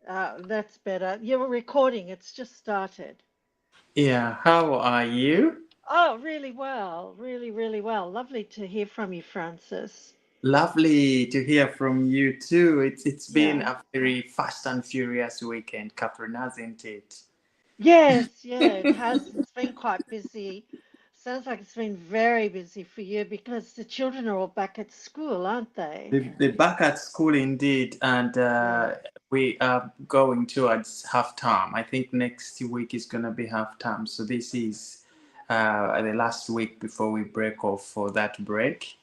That's better. You were recording. It's just started. Yeah, how are you? Oh, really well. Really, really well. Lovely to hear from you, Francis. Lovely to hear from you too. It's been Yeah. a very fast and furious weekend, Catherine, hasn't it? Yes, yeah, it has. It's been quite busy. Sounds like it's been very busy for you because the children are all back at school, aren't they? They're back at school indeed, and Yeah. we are going towards half term. I think next week is gonna be half term, so this is the last week before we break off for that break.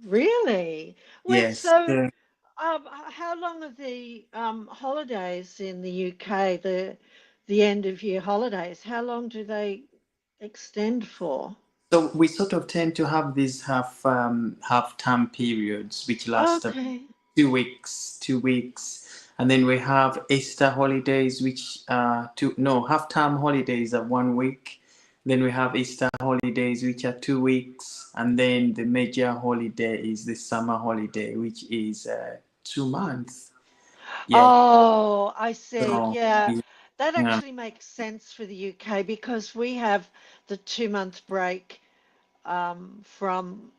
Really? Wait, Yes. so how long are the holidays in the UK, the end of year holidays? How long do they extend for? So we sort of tend to have these half term periods which last Okay. 2 weeks, 2 weeks, and then we have Easter holidays, which two no half term holidays are 1 week. Then we have Easter holidays, which are 2 weeks, and then the major holiday is the summer holiday, which is 2 months. Yeah. Oh, I see. So Yeah, that yeah. actually makes sense for the UK because we have the 2 month break from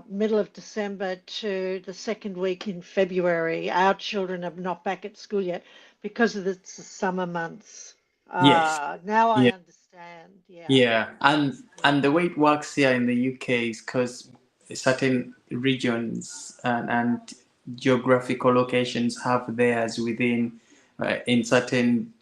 middle of December to the second week in February. Our children are not back at school yet because of the summer months. Yes. Now I Yeah. understand. Yeah, Yeah, yeah, and the way it works here in the UK is because certain regions and geographical locations have theirs within in certain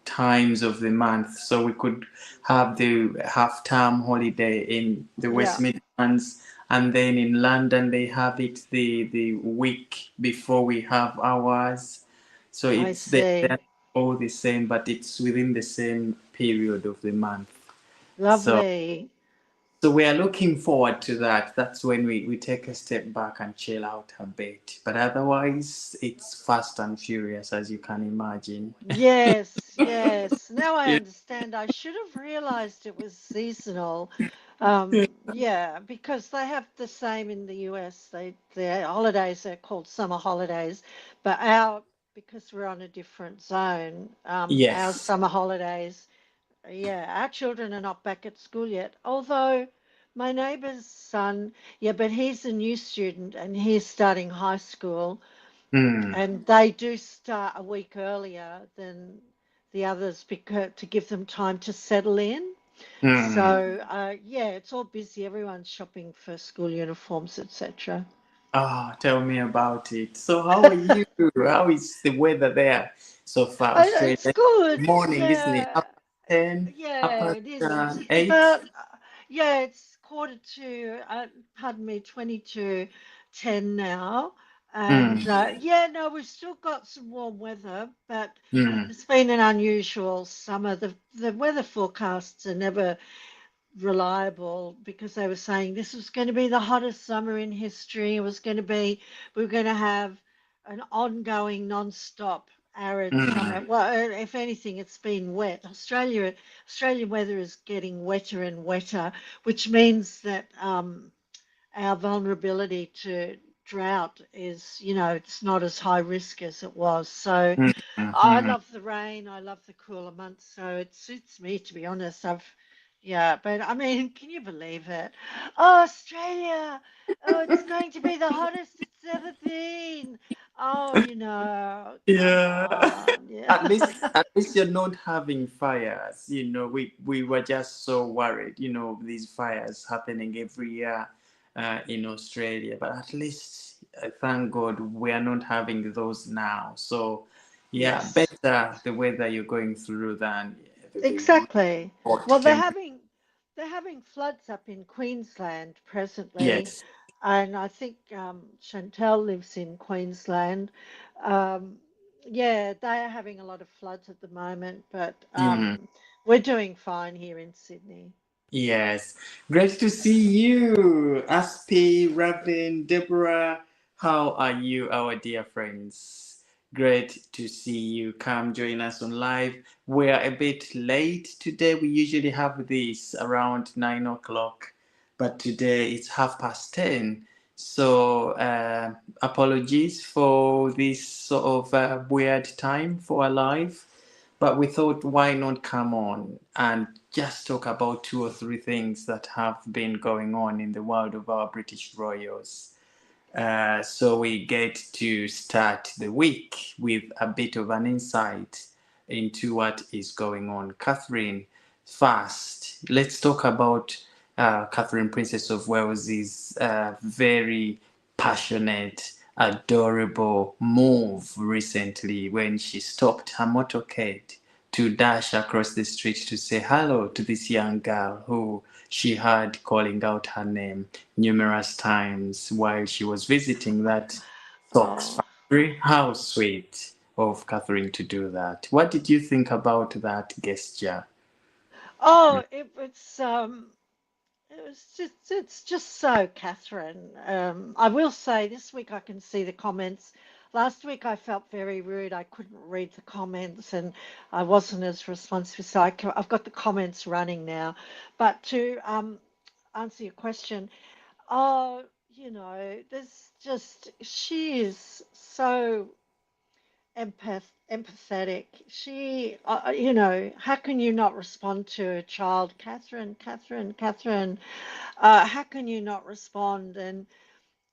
times of the month. So we could have the half-term holiday in the West yeah. Midlands, and then in London they have it the week before we have ours. So I it's they're see. all the same, but it's within the same period of the month. So Lovely. so we are looking forward to that. That's when we take a step back and chill out a bit. But otherwise, it's fast and furious, as you can imagine. Yes, yes. Now I Yeah. understand. I should have realized it was seasonal. Yeah, because they have the same in the US. Their holidays are called summer holidays, but because we're on a different zone, our Yes. summer holidays, yeah, our children are not back at school yet. Although my neighbor's son, yeah, but he's a new student and he's starting high school. Mm. And they do start a week earlier than the others because to give them time to settle in. Mm. So yeah, it's all busy. Everyone's shopping for school uniforms, etc. Ah, tell me about it. So, how are you? How is the weather there so far, It's Australia? good. Morning, isn't it? Yeah, Half past 10, half yeah, past it is. It's 8. about yeah, it's quarter to pardon me, 20 to 10 now. And Mm. yeah, no, we've still got some warm weather, but Mm. it's been an unusual summer. The weather forecasts are never reliable because they were saying this was going to be the hottest summer in history. It was going to be, we were going to have an ongoing, non-stop arid summer. Mm. Well, if anything, it's been wet. Australian weather is getting wetter and wetter, which means that our vulnerability to drought is, it's not as high risk as it was. So Mm. I Mm. love the rain. I love the cooler months. So it suits me, to be honest. Yeah, but I mean, can you believe it? Oh, Australia. Oh, it's going to be the hottest it's ever been. Oh, come Yeah. on. Yeah. At least you're not having fires. We were just so worried, these fires happening every year in Australia. But at least, thank God, we are not having those now. So, yeah, Yes, better the weather you're going through than the really exactly. hot Well, they're temperature. having floods up in Queensland presently, Yes. and I think Chantel lives in Queensland. Um, yeah, they are having a lot of floods at the moment, but Mm. we're doing fine here in Sydney. Yes. Great to see you, Aspi, Robin, Deborah. How are you, our dear friends? Great to see you. Come join us on live. We're a bit late today. We usually have this around 9 o'clock, but today it's 10:30. So apologies for this sort of weird time for our life, but we thought why not come on and just talk about two or three things that have been going on in the world of our British royals. So we get to start the week with a bit of an insight into what is going on. Catherine, first, let's talk about Catherine, Princess of Wales's very passionate, adorable move recently when she stopped her motorcade to dash across the street to say hello to this young girl who she heard calling out her name numerous times while she was visiting that socks Oh, factory. How sweet of Catherine to do that. What did you think about that gesture? oh, it was just, it's just so Catherine. I will say this week I can see the comments. Last week I felt very rude. I couldn't read the comments and I wasn't as responsive. So I've got the comments running now. But to answer your question, oh, there's just, she is so empathetic. She, how can you not respond to a child, Catherine, Catherine, Catherine? How can you not respond? And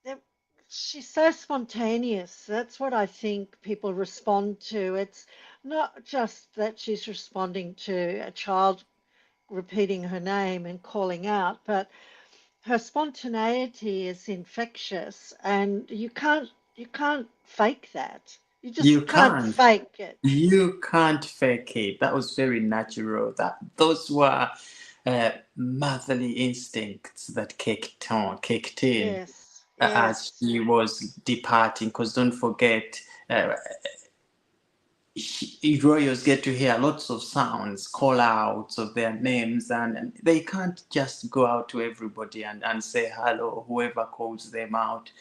that- she's so spontaneous. That's what I think people respond to. It's not just that she's responding to a child repeating her name and calling out, but her spontaneity is infectious, and you can't fake that. You You just can't can't. fake it. You can't fake it. That was very natural. Those were motherly instincts that kicked in Yes, as yes, she was departing. Because don't forget, uh, royals get to hear lots of sounds, call outs of their names, and they can't just go out to everybody and say hello, whoever calls them out.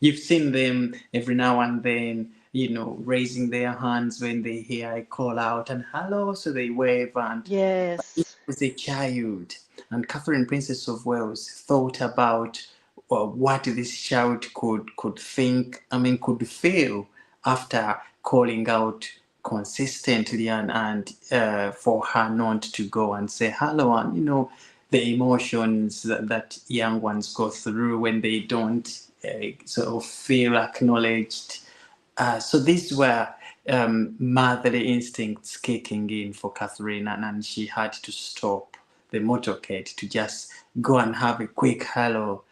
You've seen them every now and then, raising their hands when they hear a call out and hello, so they wave. And it yes, was a child, and Catherine, Princess of Wales, thought about what this child could think, could feel after calling out consistently and for her not to go and say hello, and the emotions that young ones go through when they don't sort of feel acknowledged. So these were motherly instincts kicking in for Catherine, and she had to stop the motorcade to just go and have a quick hello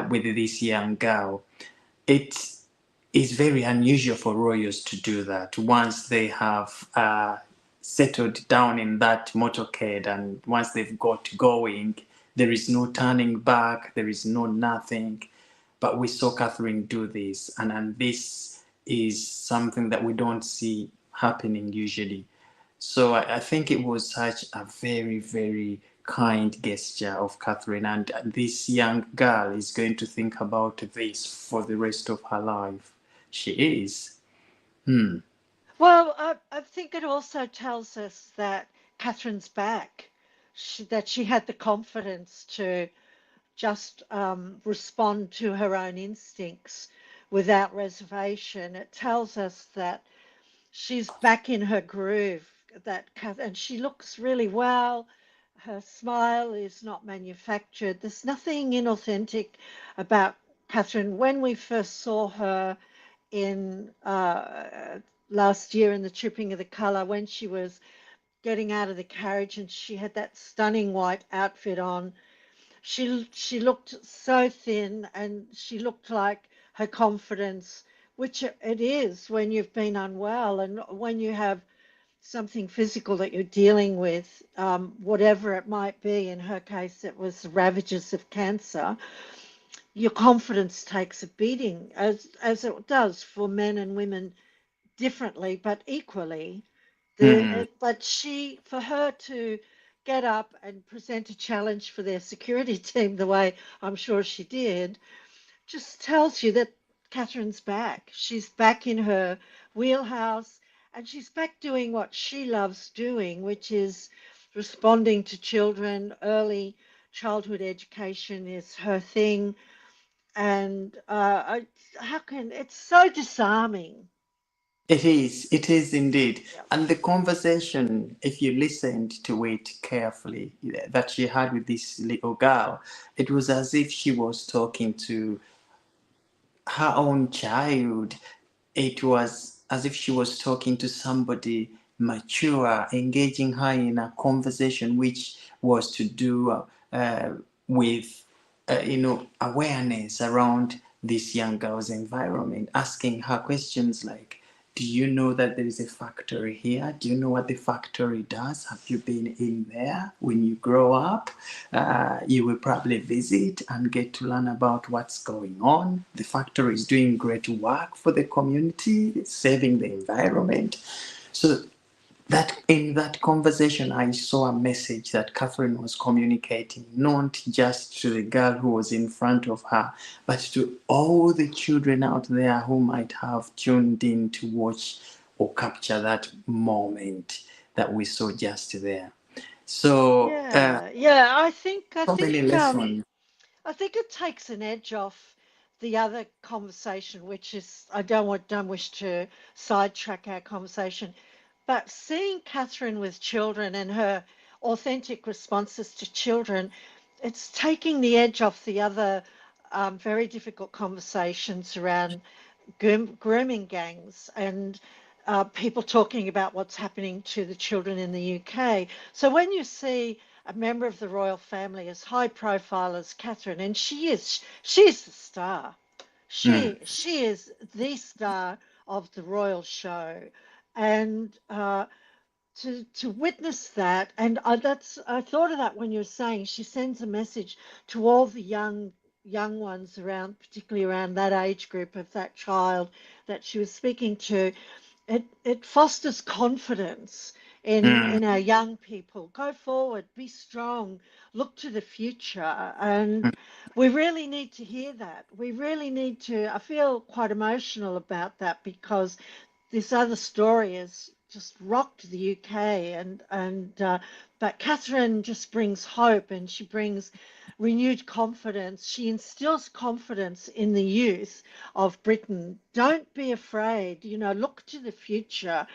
with this young girl. It is very unusual for royals to do that once they have settled down in that motorcade, and once they've got going, there is no turning back, there is no nothing. But we saw Catherine do this, and this is something that we don't see happening usually. So I think it was such a very, very kind gesture of Catherine, and this young girl is going to think about this for the rest of her life. She is. Hmm. well, I think it also tells us that Catherine's back, that she had the confidence to just respond to her own instincts without reservation. It tells us that she's back in her groove. And she looks really well. Her smile is not manufactured. There's nothing inauthentic about Catherine. When we first saw her in last year in the Tripping of the Colour, when she was getting out of the carriage and she had that stunning white outfit on, she looked so thin, and she looked like her confidence, which it is when you've been unwell and when you have something physical that you're dealing with, whatever it might be. In her case, it was the ravages of cancer. Your confidence takes a beating, as it does for men and women differently, but equally. Hmm. But for her to get up and present a challenge for their security team the way I'm sure she did, just tells you that Catherine's back. She's back in her wheelhouse, and she's back doing what she loves doing, which is responding to children. Early childhood education is her thing. And it's so disarming. It is indeed. Yeah. And the conversation, if you listened to it carefully, that she had with this little girl, it was as if she was talking to her own child. It was as if she was talking to somebody mature, engaging her in a conversation which was to do with, awareness around this young girl's environment, asking her questions like, do you know that there is a factory here? Do you know what the factory does? Have you been in there? When you grow up, you will probably visit and get to learn about what's going on. The factory is doing great work for the community, saving the environment. So that in that conversation, I saw a message that Catherine was communicating, not just to the girl who was in front of her, but to all the children out there who might have tuned in to watch or capture that moment that we saw just there. So, Yeah, yeah. so many lessons. I think it takes an edge off the other conversation, which is don't wish to sidetrack our conversation, but seeing Catherine with children and her authentic responses to children, it's taking the edge off the other very difficult conversations around grooming gangs and people talking about what's happening to the children in the UK. So when you see a member of the royal family as high profile as Catherine, and she's the star. Mm, She is the star of the royal show, and to witness that, and I thought of that when you were saying she sends a message to all the young ones around, particularly around that age group of that child that she was speaking to. It fosters confidence mm, in our young people. Go forward, be strong, look to the future, and mm. we really need to hear that. We really need to. I feel quite emotional about that because this other story has just rocked the UK, and but Catherine just brings hope, and she brings renewed confidence. She instills confidence in the youth of Britain. Don't be afraid, look to the future.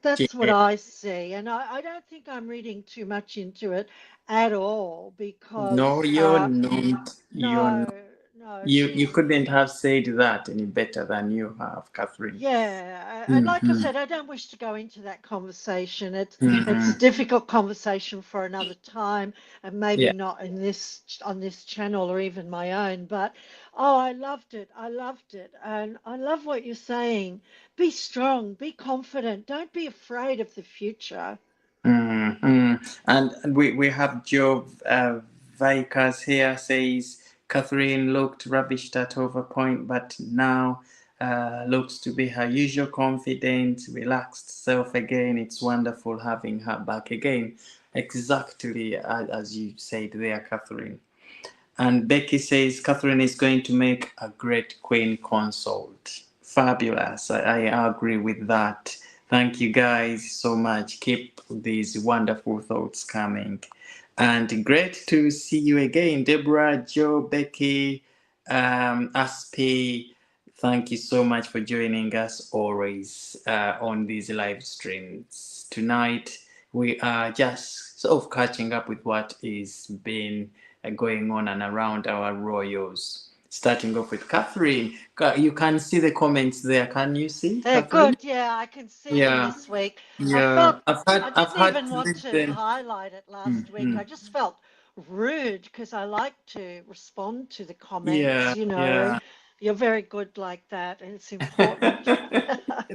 That's what Yeah. I see, and I don't think I'm reading too much into it at all No, because you're not. You're no, not. no, You couldn't have said that any better than you have, Catherine. yeah, and like I Mm-hmm. said, I don't wish to go into that conversation. It's a Mm-hmm. difficult conversation for another time, and maybe Yeah. not in this on this channel or even my own. But oh, I loved it. I loved it, and I love what you're saying. Be strong, be confident. Don't be afraid of the future. Mm-hmm. And we have Joe Vickers here says Catherine looked ravished at over point, but now looks to be her usual confident, relaxed self again. It's wonderful having her back again. Exactly as you said there, Catherine. And Becky says Catherine is going to make a great queen consort. Fabulous. I agree with that. Thank you guys so much. Keep these wonderful thoughts coming. And great to see you again, Deborah, Joe, Becky, Aspi. Thank you so much for joining us always on these live streams. Tonight, we are just sort of catching up with what is being going on and around our royals. Starting off with Catherine. You can see the comments there. Can you see, They're Catherine? good. Yeah, I can see them Yeah, this week. I felt yeah. I I've didn't had even to want to listen. highlight it last week. Mm-hmm. I just felt rude because I like to respond to the comments. Yeah, yeah. You're very good like that, and it's important.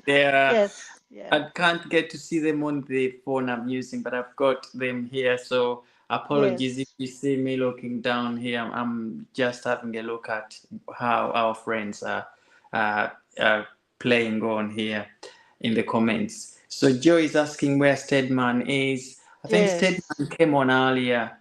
Yeah. Yes, yeah, I can't get to see them on the phone I'm using, but I've got them here. So apologies if yes, you see me looking down here. I'm just having a look at how our friends uh, are playing on here in the comments. So Joe is asking where Stedman is. I think yes, Stedman came on earlier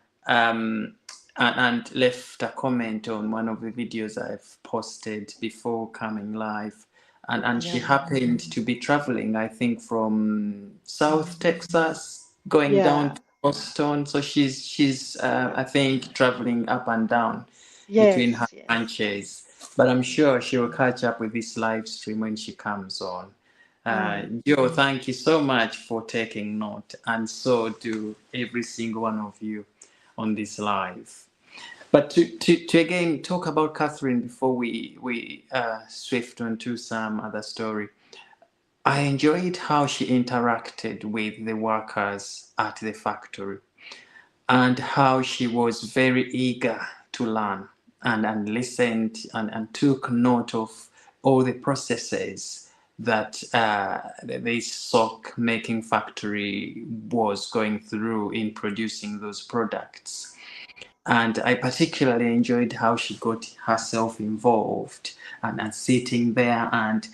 and left a comment on one of the videos I've posted before coming live, and she yeah, happened to be traveling, I think, from South Texas going down yeah, to Boston. So she's I think traveling up and down between her yes, yes. ranches. But I'm sure she will catch up with this live stream when she comes on. Joe, thank you so much for taking note, and so do every single one of you on this live. But to again talk about Catherine before we swift on to some other story, I enjoyed how she interacted with the workers at the factory and how she was very eager to learn and listened and took note of all the processes that this sock making factory was going through in producing those products. And I particularly enjoyed how she got herself involved and sitting there and,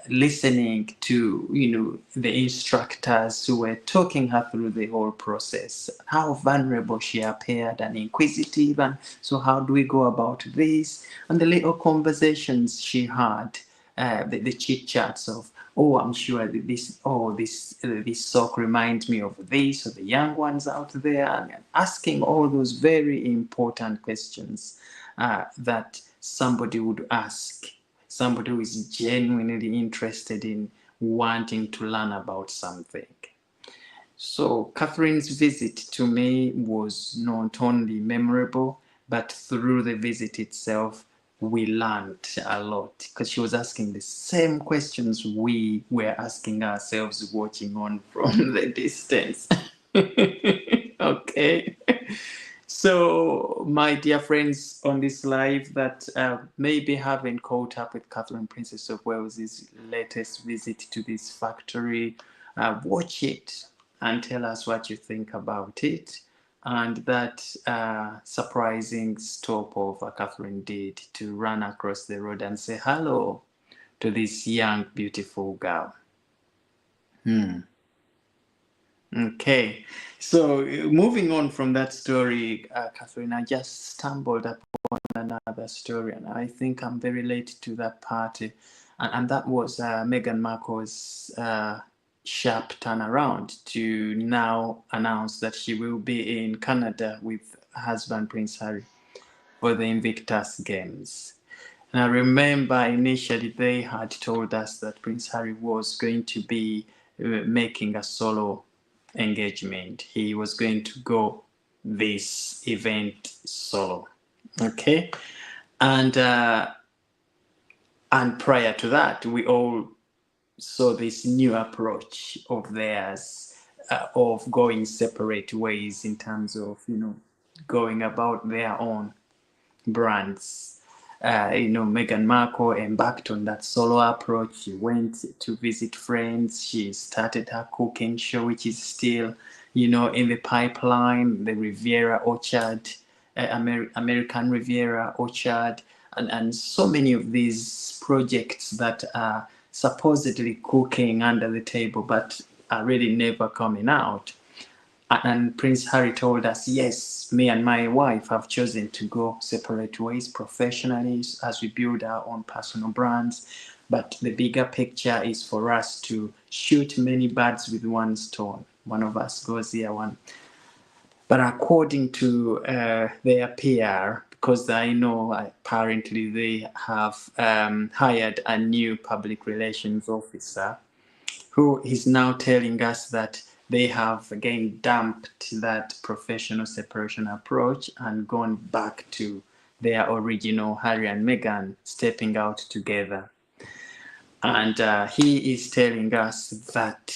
listening to, the instructors who were talking her through the whole process, how vulnerable she appeared and inquisitive. And so how do we go about this? And the little conversations she had, the chit chats of, oh, I'm sure this sock reminds me of this, or the young ones out there, and asking all those very important questions that somebody would ask, somebody who is genuinely interested in wanting to learn about something. So Catherine's visit to me was not only memorable, but through the visit itself, we learned a lot because she was asking the same questions we were asking ourselves watching on from the distance. Okay. So, my dear friends on this live that maybe haven't caught up with Catherine, Princess of Wales's latest visit to this factory, watch it and tell us what you think about it. And that surprising stop of Catherine did to run across the road and say hello to this young, beautiful girl. Okay, so moving on from that story, Catherine, I just stumbled upon another story, and I think I'm very late to that party, and that was Meghan Markle's sharp turnaround to now announce that she will be in Canada with husband Prince Harry for the Invictus Games. And I remember initially they had told us that Prince Harry was going to be making a solo engagement. He was going to go this event solo. Okay. And prior to that, we all saw this new approach of theirs of going separate ways in terms of, going about their own brands. Meghan Markle embarked on that solo approach. She went to visit friends. She started her cooking show, which is still, in the pipeline, the Riviera Orchard, American Riviera Orchard, and so many of these projects that are supposedly cooking under the table, but are really never coming out. And Prince Harry told us, yes, me and my wife have chosen to go separate ways professionally as we build our own personal brands. But the bigger picture is for us to shoot many birds with one stone. One of us goes here, one. But according to their PR, because I know apparently they have hired a new public relations officer who is now telling us that they have again dumped that professional separation approach and gone back to their original Harry and Meghan stepping out together. And he is telling us that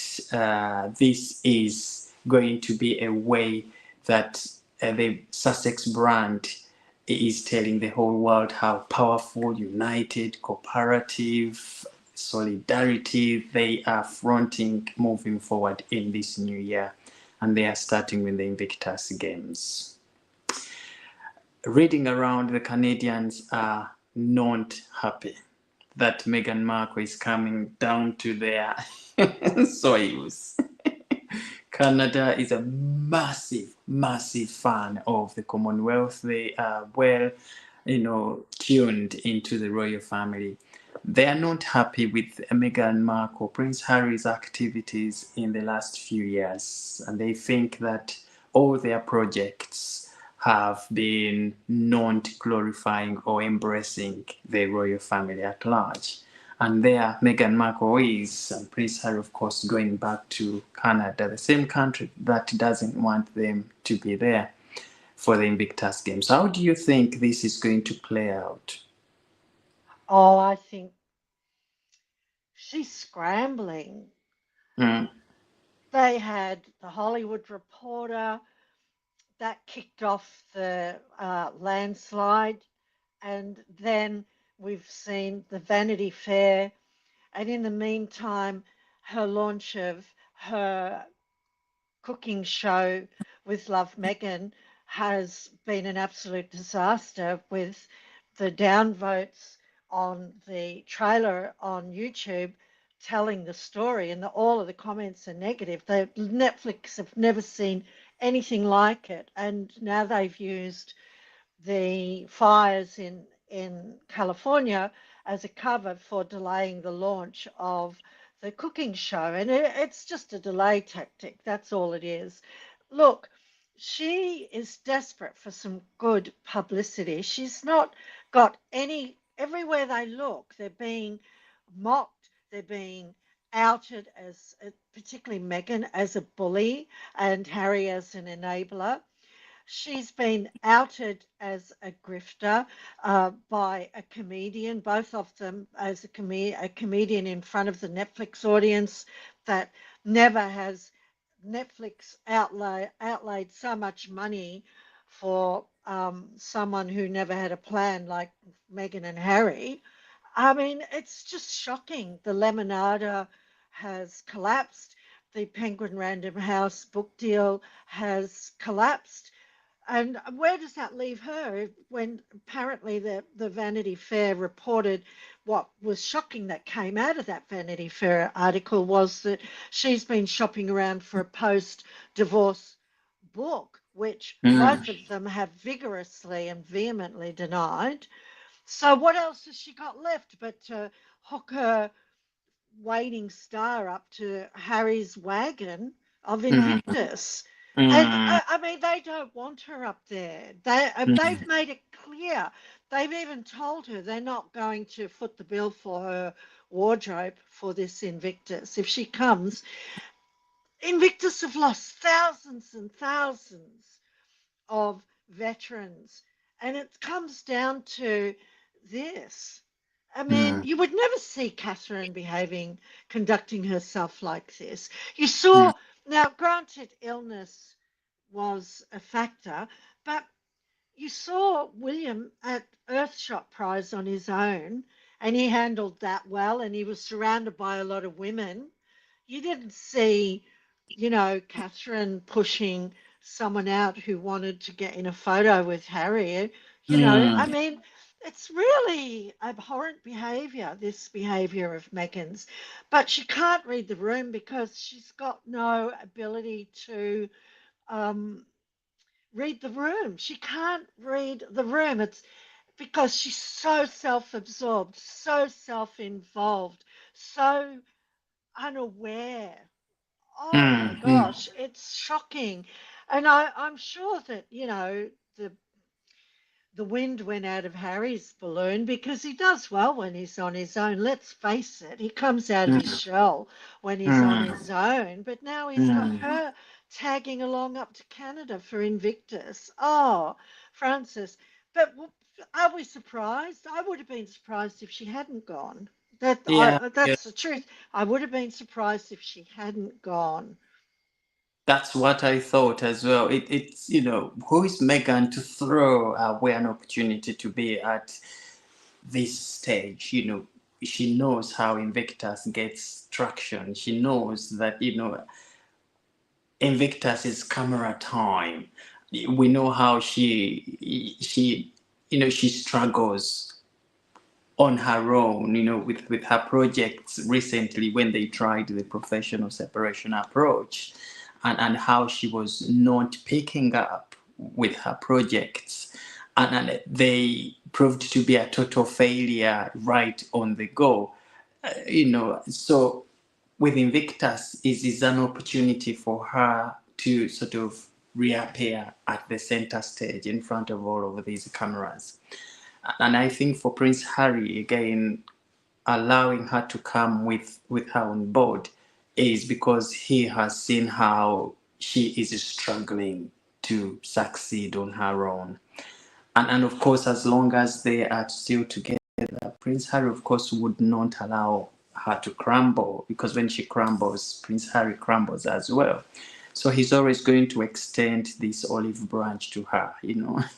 this is going to be a way that the Sussex brand is telling the whole world how powerful, united, cooperative, solidarity they are fronting moving forward in this new year. And they are starting with the Invictus Games. Reading around, the Canadians are not happy that Meghan Markle is coming down to their soils. Canada is a massive, massive fan of the Commonwealth. They are well, tuned into the royal family. They are not happy with Meghan Markle, Prince Harry's activities in the last few years, and they think that all their projects have been not glorifying or embracing the royal family at large. And there, Meghan Markle is, and Prince Harry, of course, going back to Canada, the same country that doesn't want them to be there for the Invictus Games. How do you think this is going to play out? Oh, I think she's scrambling. Mm, They had the Hollywood Reporter that kicked off the landslide, and then we've seen the Vanity Fair, and in the meantime, her launch of her cooking show with Love Megan has been an absolute disaster with the downvotes on the trailer on YouTube telling the story, and all of the comments are negative. Netflix have never seen anything like it, and now they've used the fires in California as a cover for delaying the launch of the cooking show. And it's just a delay tactic. That's all it is. Look, she is desperate for some good publicity. She's not got any, everywhere they look, they're being mocked, they're being outed as, particularly Meghan, as a bully and Harry as an enabler. She's been outed as a grifter by a comedian, both of them as a comedian in front of the Netflix audience that never has Netflix outlaid so much money for someone who never had a plan like Meghan and Harry. I mean, it's just shocking. The Lemonada has collapsed. The Penguin Random House book deal has collapsed. And where does that leave her when apparently the Vanity Fair reported what was shocking that came out of that Vanity Fair article was that she's been shopping around for a post-divorce book, which both mm, of them have vigorously and vehemently denied. So what else has she got left but to hook her waiting star up to Harry's wagon of mm, Invictus? And mm, I mean, they don't want her up there. They've mm, made it clear. They've even told her they're not going to foot the bill for her wardrobe for this Invictus. If she comes, Invictus have lost thousands and thousands of veterans. And it comes down to this. I mean, mm, you would never see Catherine conducting herself like this. You mm, saw, now granted, illness was a factor, but you saw William at Earthshot Prize on his own, and he handled that well, and he was surrounded by a lot of women. You didn't see, Catherine pushing someone out who wanted to get in a photo with Harry. I mm. mean, it's really abhorrent behavior, this behavior of Meghan's. But she can't read the room because she's got no ability to um, read the room. She can't read the room. It's because she's so self-absorbed, so self-involved, so unaware. Oh my Mm, mm, gosh, it's shocking. And I'm sure that, the wind went out of Harry's balloon because he does well when he's on his own. Let's face it, he comes out of his mm, shell when he's on mm, his own. But now he's got mm. her tagging along up to Canada for Invictus. Oh, Francis. But are we surprised? I would have been surprised if she hadn't gone. Yeah, yeah, That's the truth. I would have been surprised if she hadn't gone. that's what I thought as well. It's, who is Megan to throw away an opportunity to be at this stage? She knows how Invictus gets traction. She knows that, Invictus is camera time. We know how she struggles on her own, with her projects recently when they tried the professional separation approach, and how she was not picking up with her projects. And they proved to be a total failure right on the go. So with Invictus is an opportunity for her to sort of reappear at the center stage in front of all of these cameras. And I think for Prince Harry, again, allowing her to come with her on board is because he has seen how she is struggling to succeed on her own. And of course, as long as they are still together, Prince Harry, of course, would not allow her to crumble, because when she crumbles, Prince Harry crumbles as well. So he's always going to extend this olive branch to her,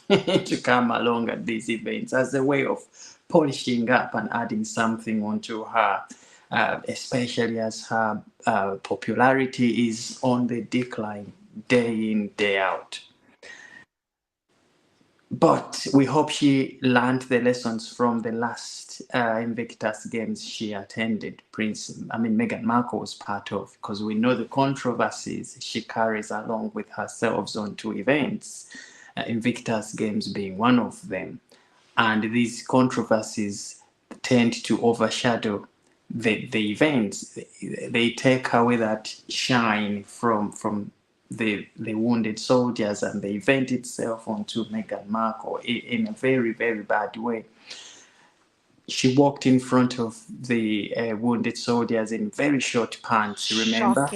to come along at these events as a way of polishing up and adding something onto her, especially as her popularity is on the decline day in, day out. But we hope she learned the lessons from the last Invictus games she attended. Meghan Markle was part of, because we know the controversies she carries along with herself onto events, Invictus games being one of them. And these controversies tend to overshadow the events. They take away that shine from the wounded soldiers and the event itself onto Meghan Markle in a very, very bad way. She walked in front of the wounded soldiers in very short pants, remember?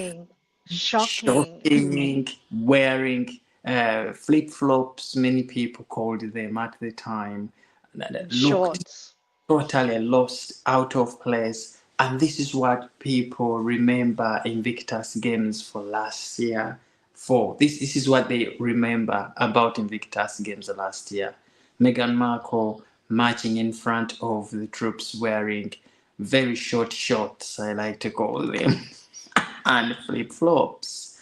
Shocking. Wearing flip-flops, many people called them at the time. Looked Shorts. Totally lost, out of place. And this is what people remember Invictus Games for last year for. This is what they remember about Invictus Games last year. Meghan Markle marching in front of the troops wearing very short shorts, I like to call them, and flip-flops.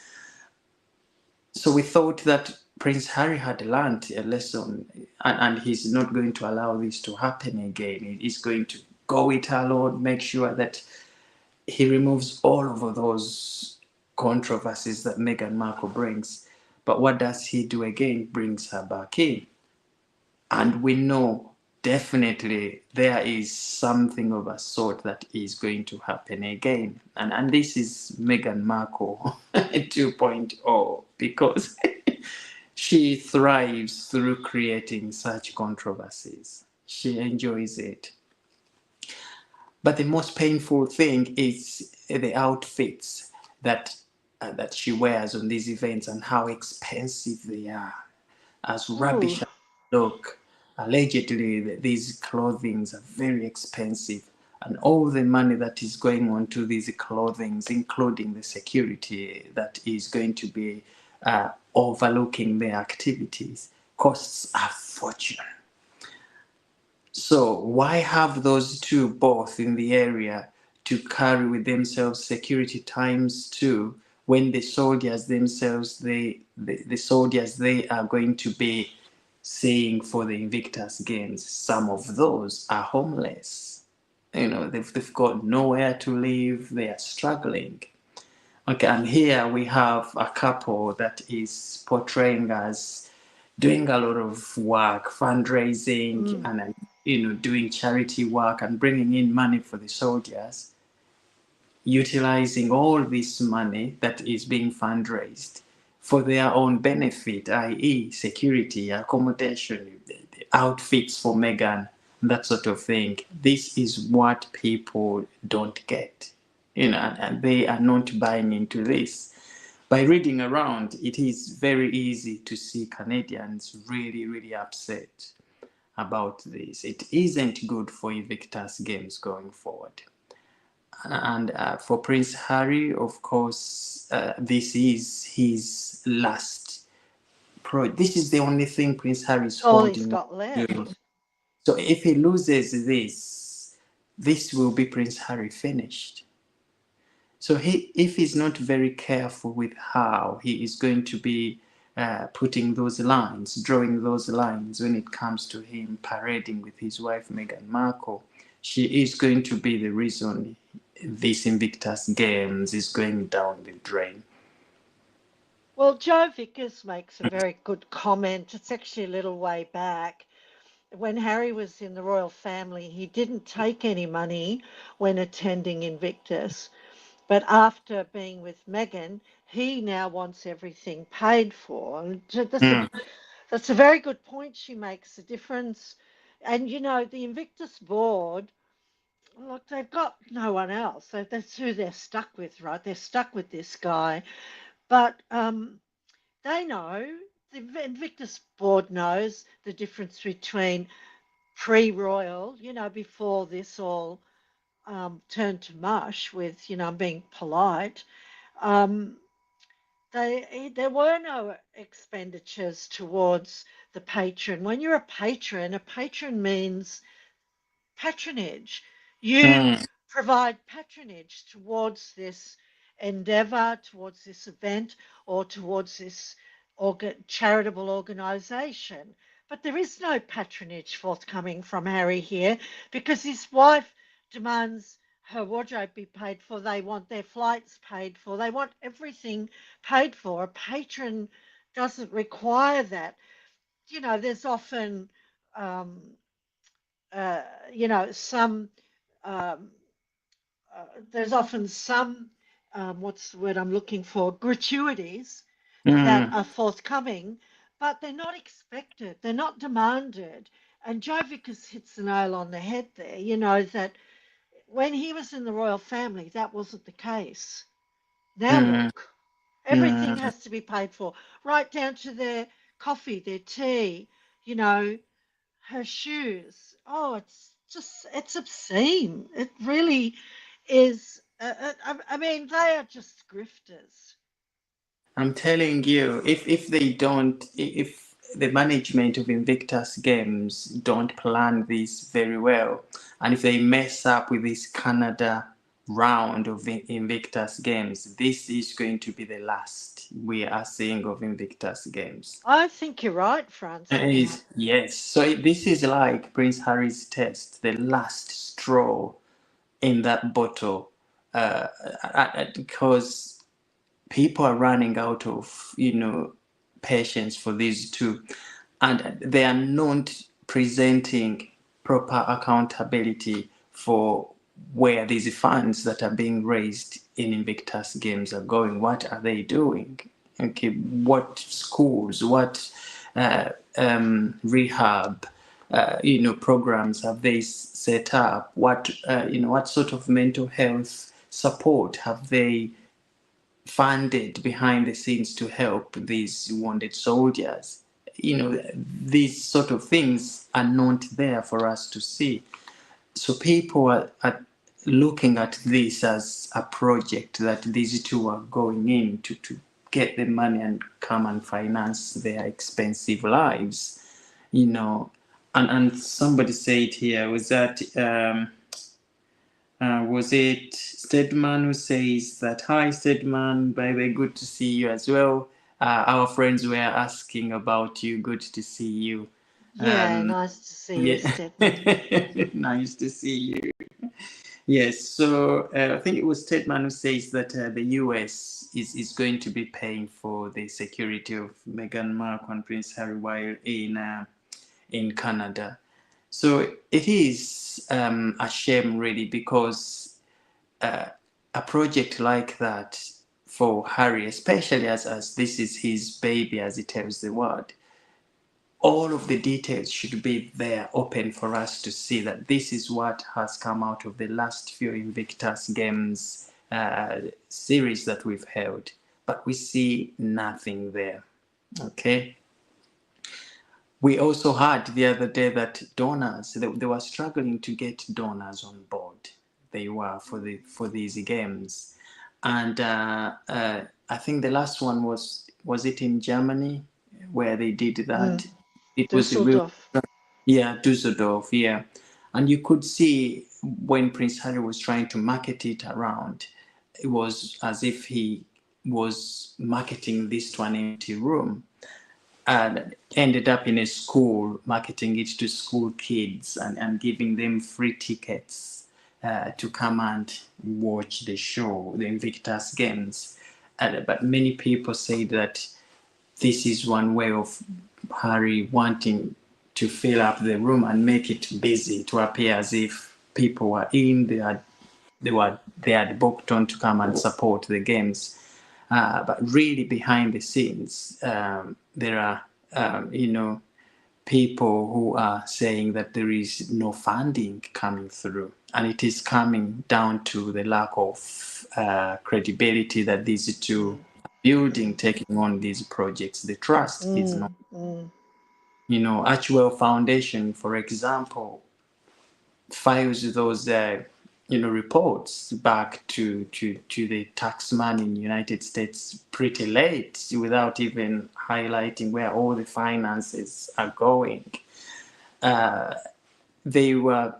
So we thought that Prince Harry had learned a lesson, and he's not going to allow this to happen again. He's going to go it alone, make sure that he removes all of those controversies that Meghan Markle brings. But what does he do again? Brings her back in. And we know definitely there is something of a sort that is going to happen again. And this is Meghan Markle 2.0, because she thrives through creating such controversies. She enjoys it. But the most painful thing is the outfits that she wears on these events and how expensive they are. As rubbish as they look, allegedly these clothing are very expensive, and all the money that is going on to these clothing, including the security that is going to be overlooking their activities, costs a fortune. So why have those two both in the area to carry with themselves security times two, when the soldiers themselves, the soldiers they are going to be seeing for the Invictus Games, some of those are homeless. They've got nowhere to live. They are struggling. Okay, and here we have a couple that is portraying as doing a lot of work, fundraising, and doing charity work and bringing in money for the soldiers, utilizing all this money that is being fundraised for their own benefit, i.e., security, accommodation, outfits for Meghan, that sort of thing. This is what people don't get, and they are not buying into this. By reading around, it is very easy to see Canadians really, really upset about this. It isn't good for Invictus Games going forward. And for Prince Harry, of course, this is his last this is the only thing Prince Harry is all he's holding got left. to. So if he loses this will be Prince Harry finished. So if he's not very careful with how he is going to be putting those lines, drawing those lines when it comes to him parading with his wife Meghan Markle, she is going to be the reason this Invictus Games is going down the drain. Well, Joe Vickers makes a very good comment. It's actually a little way back. When Harry was in the royal family, he didn't take any money when attending Invictus. But after being with Meghan, he now wants everything paid for. And Mm, that's a very good point she makes, a difference. And the Invictus board, look, they've got no one else. That's who they're stuck with, right? They're stuck with this guy. But they know, the Invictus board knows the difference between pre-royal, before this all turned to mush with, being polite. Um, there were no expenditures towards the patron. When you're a patron means patronage. You mm, provide patronage towards this endeavor, towards this event, or towards this charitable organization. But there is no patronage forthcoming from Harry here because his wife demands her wardrobe be paid for. They want their flights paid for. They want everything paid for. A patron doesn't require that. There's often um, uh, you know, some, um, there's often some, what's the word I'm looking for, gratuities that mm. are forthcoming, but they're not expected, they're not demanded. And Joe Vickers hits the nail on the head there, that when he was in the royal family, that wasn't the case. Now Mm, look, everything mm. has to be paid for, right down to their coffee, their tea, you know, her shoes. Oh, it's obscene. It really is. I mean, they are just grifters. I'm telling you, if they don't, if the management of Invictus Games don't plan this very well, and if they mess up with this Canada round of Invictus Games, this is going to be the last we are seeing of Invictus Games. I think you're right, Francis. Yes. So this is like Prince Harry's test, the last straw in that bottle, because people are running out of patience for these two, and they are not presenting proper accountability for where these funds that are being raised in Invictus Games are going. What are they doing? Okay, what schools, what rehab programs have they set up? What sort of mental health support have they funded behind the scenes to help these wounded soldiers? These sort of things are not there for us to see. So people are looking at this as a project that these two are going in to get the money and come and finance their expensive lives. And somebody said here, was it Stedman who says that, hi Stedman, by the way, good to see you as well. Our friends were asking about you. Good to see you. Yeah, Um, nice to see you, yeah, Stedman. nice to see you. Yes, so I think it was Stedman who says that the US is going to be paying for the security of Meghan Markle and Prince Harry while in Canada. So it is a shame, really, because a project like that for Harry, especially as this is his baby, as he tells the world, all of the details should be there open for us to see that this is what has come out of the last few Invictus Games series that we've held. But we see nothing there. Okay. We also heard the other day that donors, they were struggling to get donors on board. They were for these games. And I think the last one was it in Germany where they did that? Mm, It was a real, Dusseldorf. yeah, Dusseldorf, yeah. And you could see when Prince Harry was trying to market it around, it was as if he was marketing this to an empty room, and ended up in a school marketing it to school kids and giving them free tickets to come and watch the show, the Invictus Games. But many people say that this is one way of Harry wanting to fill up the room and make it busy to appear as if people were in there they had booked on to come and support the games. But really behind the scenes, there are, people who are saying that there is no funding coming through, and it is coming down to the lack of credibility that these two building, taking on these projects. The trust is not. Archwell Foundation, for example, files those reports back to the taxman in the United States pretty late, without even highlighting where all the finances are going. They were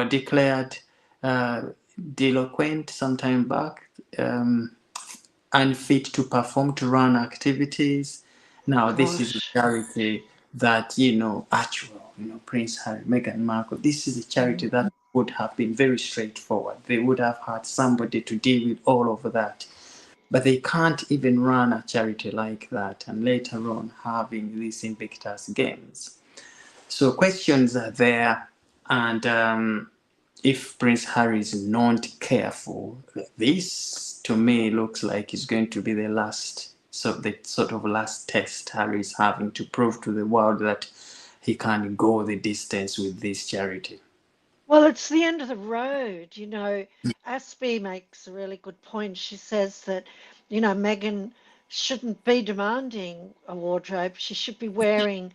declared delinquent some time back, unfit to perform, to run activities. Now, this is a charity that, Archwell, Prince Harry, Meghan Markle, this is a charity that would have been very straightforward. They would have had somebody to deal with all of that. But they can't even run a charity like that, and later on having these Invictus games. So questions are there, and if Prince Harry is not careful, this to me looks like it's going to be the last test Harry is having to prove to the world that he can go the distance with this charity. Well, it's the end of the road. Aspie makes a really good point. She says that, Meghan shouldn't be demanding a wardrobe. She should be wearing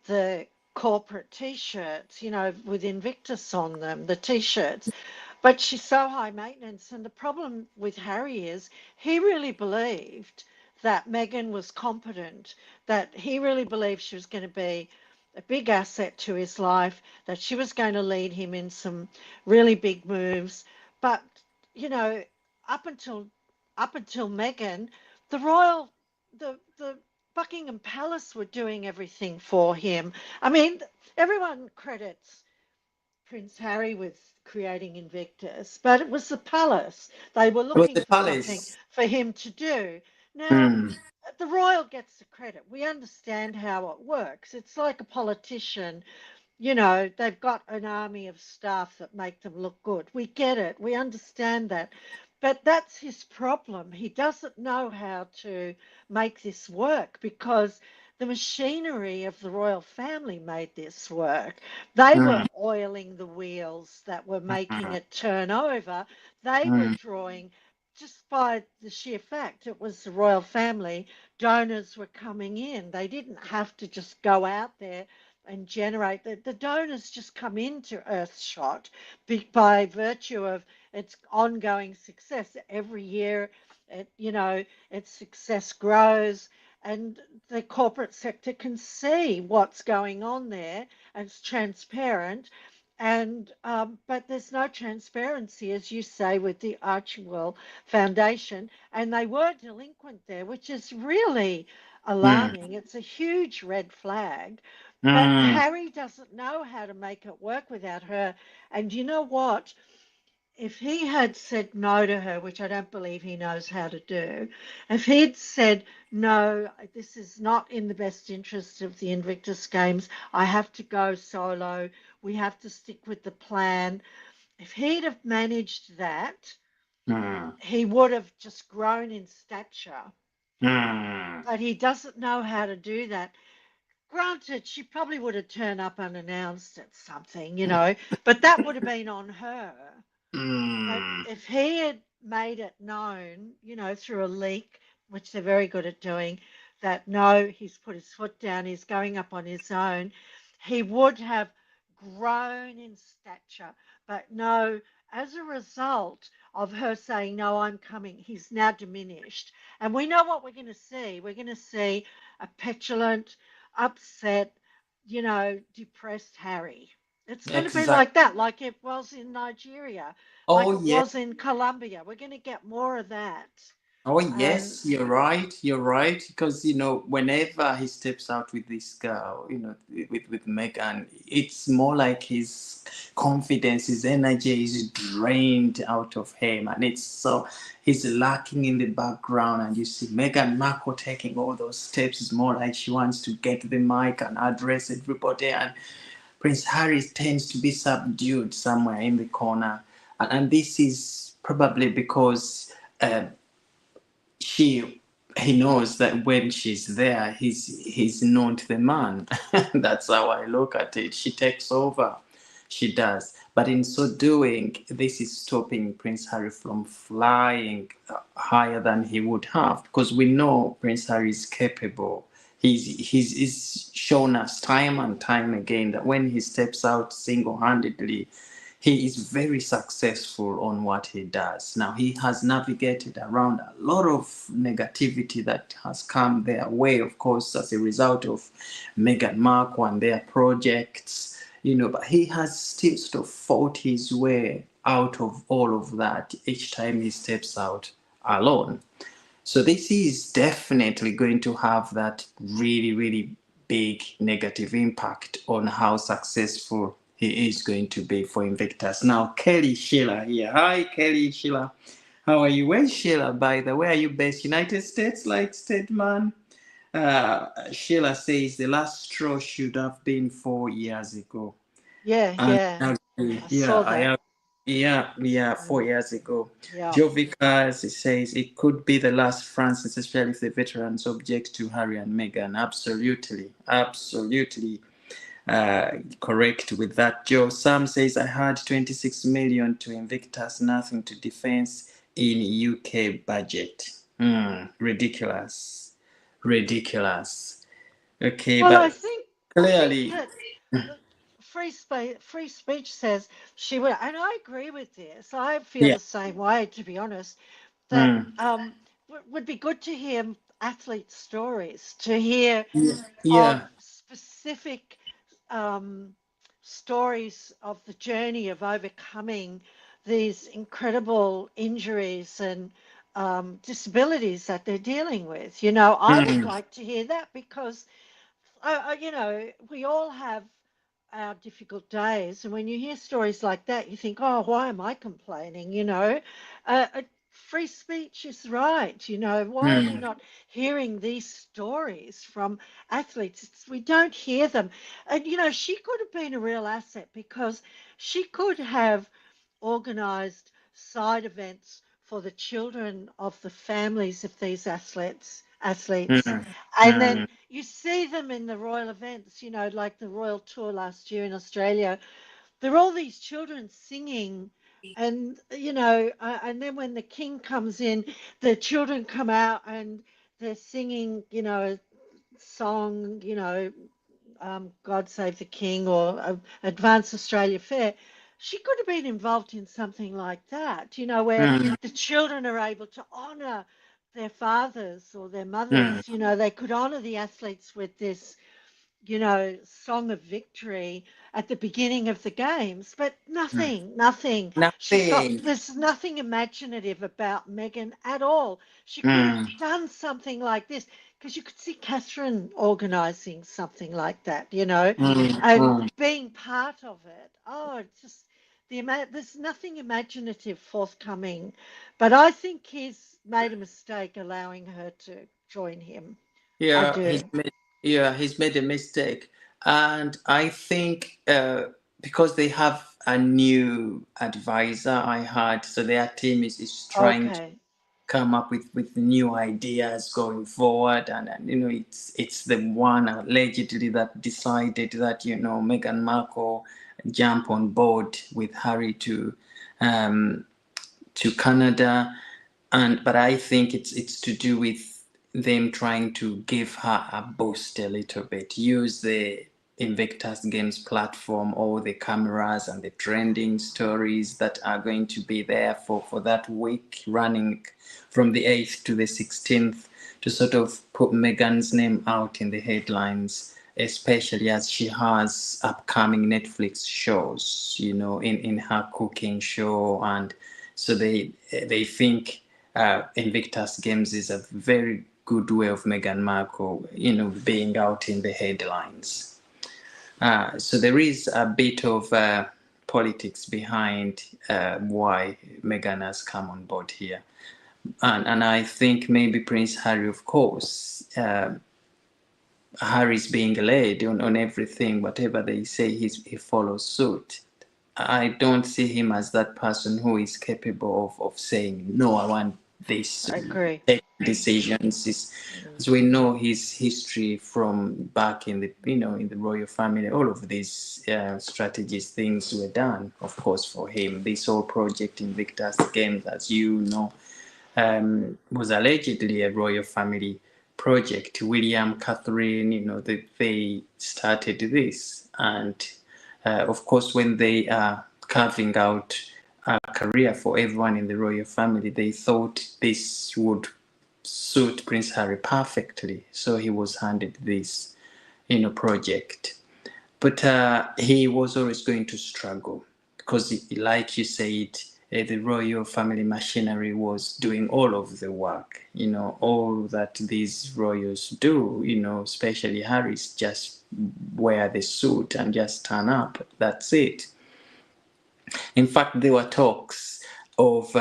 the corporate T-shirts, with Invictus on them, the T-shirts. But she's so high maintenance. And the problem with Harry is he really believed that Meghan was competent, that he really believed she was going to be a big asset to his life, that she was going to lead him in some really big moves. But, up until Meghan, the Buckingham Palace were doing everything for him. I mean, everyone credits Prince Harry with creating Invictus, but it was the palace. They were It was looking the for something palace. for him to do. Now, Mm. the royal gets the credit. We understand how it works. It's like a politician. They've got an army of staff that make them look good. We get it. We understand that. But that's his problem. He doesn't know how to make this work because the machinery of the royal family made this work. They were Mm. oiling the wheels that were making Mm. it turn over. They were Mm. drawing, just by the sheer fact it was the royal family, donors were coming in. They didn't have to just go out there and generate the donors just come into Earthshot by virtue of its ongoing success. Every year, its success grows, and the corporate sector can see what's going on there, and it's transparent. And but there's no transparency, as you say, with the Archwell Foundation, and they were delinquent there, which is really Mm. alarming. It's a huge red flag. But Mm. Harry doesn't know how to make it work without her. And you know what? If he had said no to her, which I don't believe he knows how to do, if he'd said, no, this is not in the best interest of the Invictus Games, I have to go solo, we have to stick with the plan. If he'd have managed that, Mm. he would have just grown in stature. Mm. But he doesn't know how to do that. Granted, she probably would have turned up unannounced at something, but that would have been on her. But Mm. if he had made it known, through a leak, which they're very good at doing, that no, he's put his foot down, he's going up on his own, he would have grown in stature. But no, as a result of her saying, no, I'm coming, he's now diminished. And we know what we're going to see. We're going to see a petulant, upset, depressed Harry. It's going to be Exactly. like that, like it was in Nigeria, like Oh, it yes. was in Colombia. We're going to get more of that. Oh, And yes, you're right. You're right. Because, whenever he steps out with this girl, with Megan, it's more like his confidence, his energy is drained out of him. And he's lacking in the background. And you see Meghan Markle taking all those steps. It's more like she wants to get the mic and address everybody. And Prince Harry tends to be subdued somewhere in the corner. and this is probably because she he knows that when she's there, he's not the man. That's how I look at it. She takes over. She does. But in so doing, this is stopping Prince Harry from flying higher than he would have, because we know Prince Harry is capable. He's shown us time and time again that when he steps out single-handedly, he is very successful on what he does. Now, he has navigated around a lot of negativity that has come their way, of course, as a result of Meghan Markle and their projects, but he has still sort of fought his way out of all of that each time he steps out alone. So this is definitely going to have that really, really big negative impact on how successful he is going to be for Invictus. Now, Kelly Sheila here. Hi, Kelly Sheila. How are you? Where's Sheila, by the way? Are you based United States like Stateman? Sheila says the last straw should have been 4 years ago. Yeah, And yeah. actually, I yeah, saw I that. have, yeah, 4 years ago. Yeah. Jovikas, it says it could be the last Francis, especially if the veterans object to Harry and Meghan. Absolutely, absolutely correct with that. Joe Sam says I had 26 million to Invictus, nothing to defense in UK budget. Ridiculous, ridiculous. Okay, Well, but I think clearly, that free speech says she would, and I agree with this. I feel yeah. the same way, to be honest. That Mm. would be good to hear athlete stories, to hear Yeah, of yeah, specific um, stories of the journey of overcoming these incredible injuries and disabilities that they're dealing with. I would mm, like to hear that because, we all have our difficult days. And when you hear stories like that, you think, oh, why am I complaining? Free speech is right. Why are we mm, not hearing these stories from athletes? We don't hear them. And, she could have been a real asset because she could have organized side events for the children of the families of these athletes. mm, And then mm, you see them in the royal events, like the royal tour last year in Australia. There are all these children singing, and then when the king comes in, the children come out and they're singing, a song, God Save the King or Advance Australia Fair. She could have been involved in something like that, where mm, the children are able to honour their fathers or their mm, mothers. They could honour the athletes with this song of victory at the beginning of the games, but mm. nothing. Nothing. There's nothing imaginative about Meghan at all. She could have Mm, done something like this because you could see Catherine organizing something like that, mm, and mm. being part of it. Oh, it's just there's nothing imaginative forthcoming, but I think he's made a mistake allowing her to join him. I Yeah, do. he's made a mistake, and I think because they have a new advisor, I heard, so their team is trying to Okay. come up with new ideas going forward, and it's the one allegedly that decided that Meghan Markle jump on board with Harry um, to Canada, but I think it's to do with them trying to give her a boost a little bit, use the Invictus Games platform, all the cameras and the trending stories that are going to be there for that week running from the 8th to the 16th, to sort of put Meghan's name out in the headlines, especially as she has upcoming Netflix shows, in her cooking show. And so they think Invictus Games is a very good way of Meghan Markle, being out in the headlines. So there is a bit of politics behind why Meghan has come on board here. And I think maybe Prince Harry, of course, Harry's being led on everything, whatever they say, he follows suit. I don't see him as that person who is capable of saying, no, I want this, I agree. take decisions. As we know his history from back in the, in the royal family, all of these strategies, things were done, of course, for him. This whole project Invictus Games, as you know, was allegedly a royal family project. William, Catherine, they started this. And of course, when they are carving out a career for everyone in the royal family, they thought this would suit Prince Harry perfectly. So he was handed this, project. But he was always going to struggle because, like you said, the royal family machinery was doing all of the work. All that these royals do, especially Harry's, just wear the suit and just turn up. That's it. In fact, there were talks of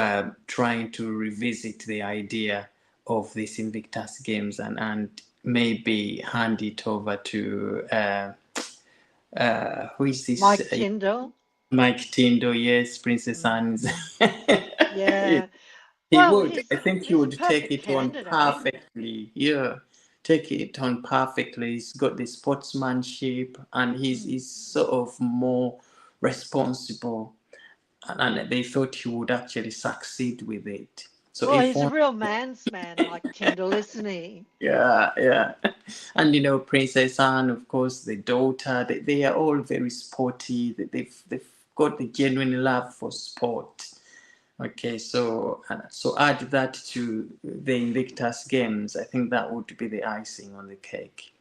trying to revisit the idea of these Invictus Games and maybe hand it over to who is this? Mike Tyndall. Mike Tindo, yes, Princess Anne's. Yeah. He Well, would. I he's think he he's a would take perfect it on candidate. perfectly. Yeah, take it on perfectly. He's got the sportsmanship, and he's sort of more responsible. And they thought he would actually succeed with it. So Well, if he's a one, real man's man, Mike Tyndall, isn't he? yeah, yeah, and Princess Anne, of course, the daughter, they are all very sporty. They've got the genuine love for sport. Okay, so add that to the Invictus Games. I think that would be the icing on the cake.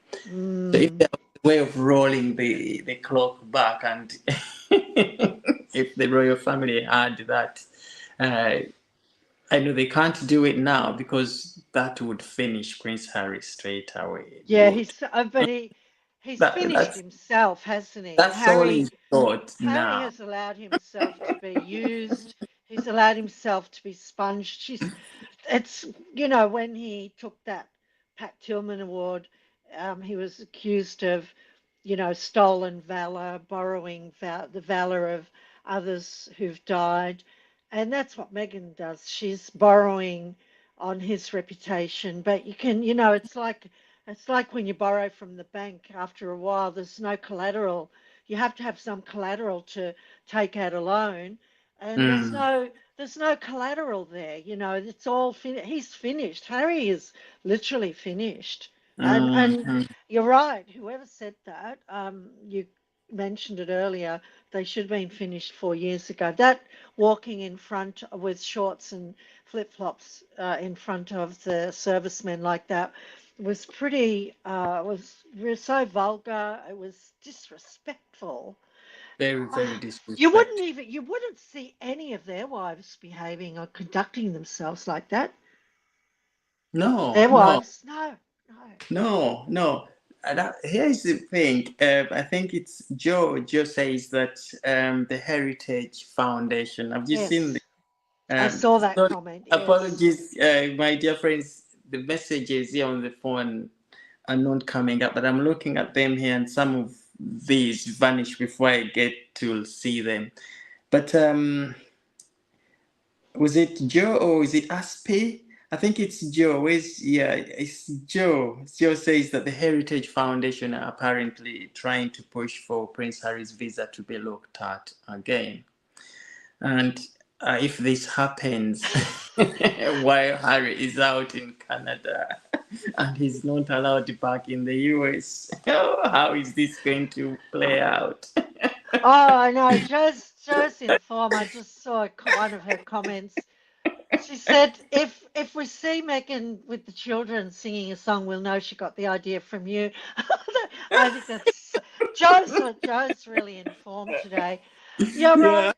So if Mm. there was a way of rolling the clock back, and if the royal family had that, uh, I know they can't do it now because that would finish Prince Harry straight away. It Yeah, would. but he's That finished that's himself, hasn't he? And that's all he's got Harry now. has allowed himself to be used. He's allowed himself to be sponged. It's when he took that Pat Tillman Award, he was accused of stolen valor, borrowing the valor of others who've died, and that's what Meghan does. She's borrowing on his reputation, but it's like when you borrow from the bank. After a while, there's no collateral. You have to have some collateral to take out a loan, and there's Mm, no there's no collateral there. It's all he's finished. Harry is literally finished. And mm. you're right. Whoever said that, you mentioned it earlier. They should have been finished 4 years ago. That walking in front with shorts and flip-flops in front of the servicemen like that was pretty. Was so vulgar. It was disrespectful. Very, very You wouldn't disrespectful. even you wouldn't see any of their wives behaving or conducting themselves like that. No, Their no, wives, no, no. no, no. Here's the thing. I think it's Joe. Joe says that the Heritage Foundation. Have you seen the? Yes, I saw that Sorry, comment. Yes. apologies, my dear friends. The messages here on the phone are not coming up, but I'm looking at them here, and some of these vanish before I get to see them. But was it Joe or is it Aspi? I think it's Joe. It's Joe. Joe says that the Heritage Foundation are apparently trying to push for Prince Harry's visa to be looked at again. And if this happens while Harry is out in Canada and he's not allowed back in the US, how is this going to play out? Oh, I know. Joe's informed. I just saw one of her comments. She said, "If we see Megan with the children singing a song, we'll know she got the idea from you." I think that's Joe's really informed today. You're Yeah, right.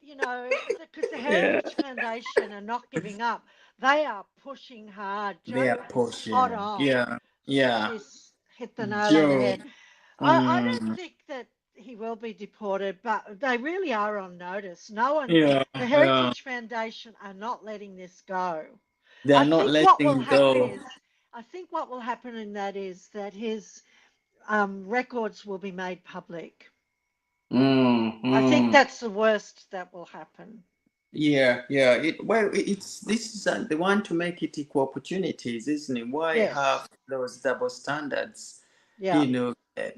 Because the yeah. Heritage Foundation are not giving up. They are pushing hard. They Joe are is spot pushing. on. Yeah, yeah. She's hit the nail on the Joe. head. I don't Mm, think that he will be deported, but they really are on notice. No one, yeah, the yeah. Heritage Foundation are not letting this go. They are I not think what will letting happen go. is, I think what will happen in that is that his records will be made public. I think Mm. that's the worst that will happen. Yeah, yeah. It's this is they want to make it equal opportunities, isn't it? Why Yes. have those double standards? Yeah.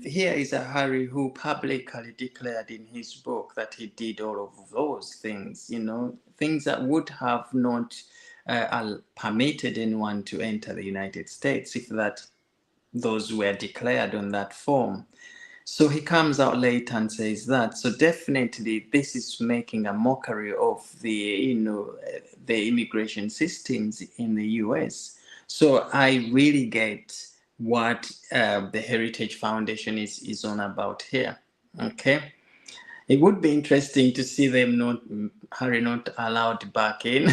Here is a Harry who publicly declared in his book that he did all of those things. Things that would have not permitted anyone to enter the United States if that those were declared on that form. So he comes out later and says that. So definitely, this is making a mockery of the immigration systems in the U.S. So I really get what the Heritage Foundation is on about here. Okay, it would be interesting to see them not Harry not allowed back in,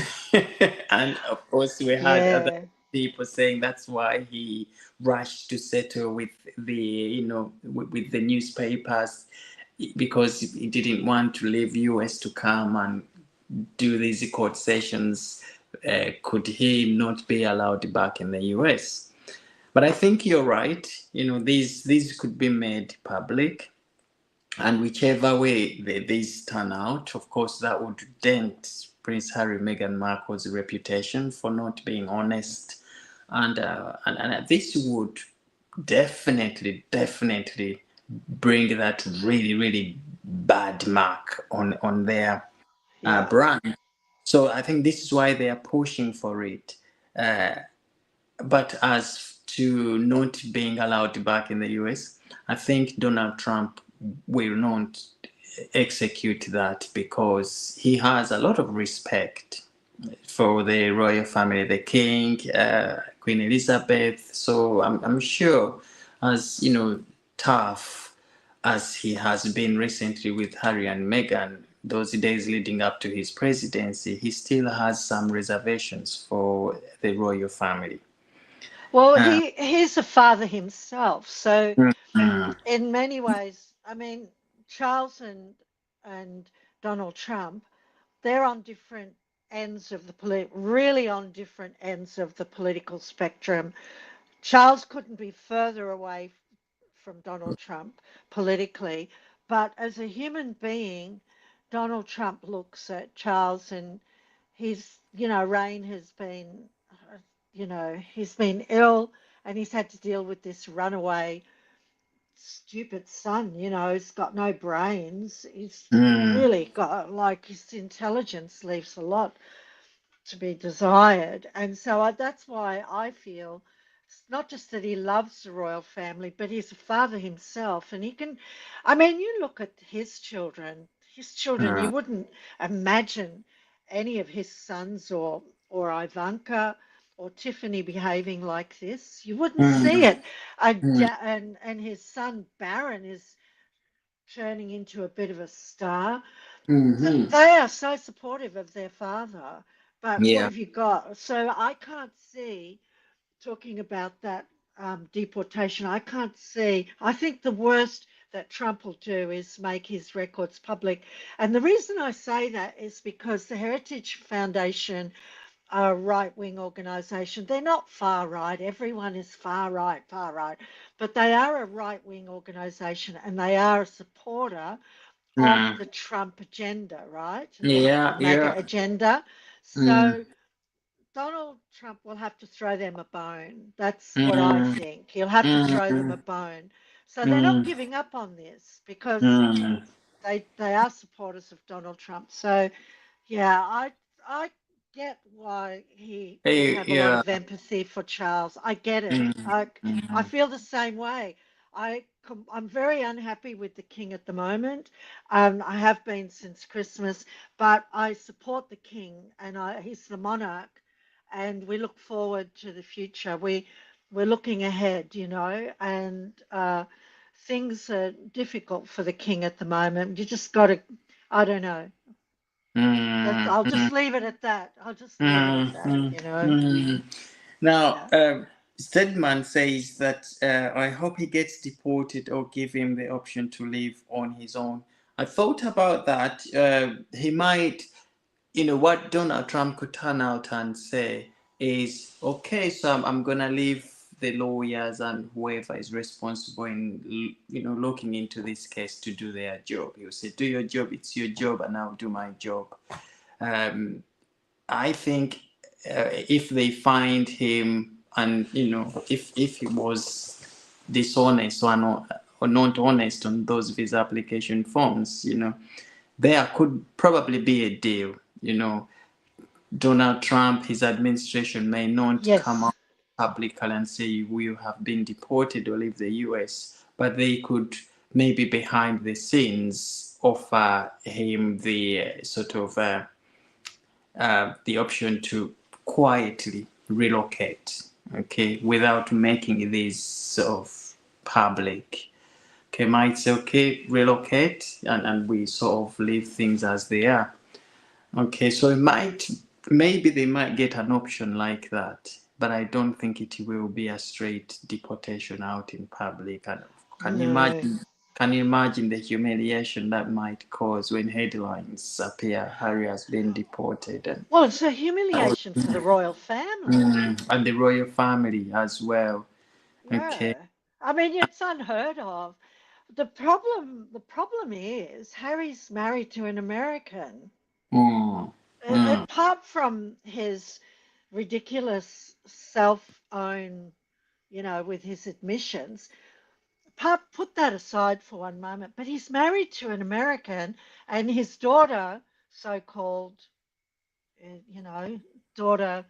and of course we had other Yeah. people saying that's why he rushed to settle with the with the newspapers because he didn't want to leave US to come and do these court sessions. Could he not be allowed back in the US? But I think you're right. These could be made public, and whichever way these turn out, of course, that would dent Prince Harry, Meghan Markle's reputation for not being honest, and this would definitely bring that really, really bad mark on their Yeah. brand. So I think this is why they are pushing for it. But as to not being allowed back in the US, I think Donald Trump will not execute that because he has a lot of respect for the royal family, the king, Queen Elizabeth. So I'm sure, as tough as he has been recently with Harry and Meghan, those days leading up to his presidency, he still has some reservations for the royal family. Well, Uh, he's a father himself, so mm, in many ways, I mean, Charles and Donald Trump, they're on different ends of the really on different ends of the political spectrum. Charles couldn't be further away from Donald Trump politically, but as a human being, Donald Trump looks at Charles and reign has been, he's been ill and he's had to deal with this runaway stupid son, he's got no brains. He's mm, really got, like, his intelligence leaves a lot to be desired. And so that's why I feel it's not just that he loves the royal family, but he's a father himself. And I mean, you look at his children, you mm, wouldn't imagine any of his sons or Ivanka or Tiffany behaving like this. You wouldn't see mm, it. And his son Baron is turning into a bit of a star. mm, They are so supportive of their father, but what yeah. have you got? So I can't see, talking about that deportation, I can't see. I think the worst that Trump will do is make his records public. And the reason I say that is because the Heritage Foundation are a right wing organization. They're not far right. Everyone is far right, but they are a right wing organization and they are a supporter of Mm, the Trump agenda, right? The yeah, MAGA yeah. agenda. Mm, So Donald Trump will have to throw them a bone. That's what I mm, think. He'll have to throw them a mm, bone. So they're not mm, giving up on this because mm. they are supporters of Donald Trump. So yeah, I get why he would Hey, have a lot yeah. of empathy for Charles. I get it. Mm, I mm, feel the same way. I'm very unhappy with the king at the moment. I have been since Christmas, but I support the king, and he's the monarch, and we look forward to the future. We're looking ahead, and things are difficult for the king at the moment. You just got to, I don't know. mm, I'll mm, just leave it at that. I'll just leave it at mm, that, mm, mm. Now, Yeah. Stedman says that I hope he gets deported or give him the option to live on his own. I thought about that. He might, what Donald Trump could turn out and say is, okay, so I'm going to leave the lawyers and whoever is responsible in, looking into this case to do their job. You say, do your job, it's your job, and I'll do my job. I think if they find him, and if he was dishonest or not honest on those visa application forms, there could probably be a deal. Donald Trump, his administration may not come Yes. out publicly and say you have been deported or leave the US, but they could maybe behind the scenes offer him the sort of the option to quietly relocate, okay, without making this sort of public. Okay, might say, okay, relocate, and we sort of leave things as they are. Okay, so maybe they might get an option like that, but I don't think it will be a straight deportation out in public. And can you No. imagine? Can you imagine the humiliation that might cause when headlines appear Harry has been deported Well, it's a humiliation for the royal family. and the royal family as well? Okay. Yeah. I mean, it's unheard of. The problem is Harry's married to an American. Mm, mm, Apart from his ridiculous self-own, with his admissions, put that aside for one moment. But he's married to an American, and his daughter, so-called, daughter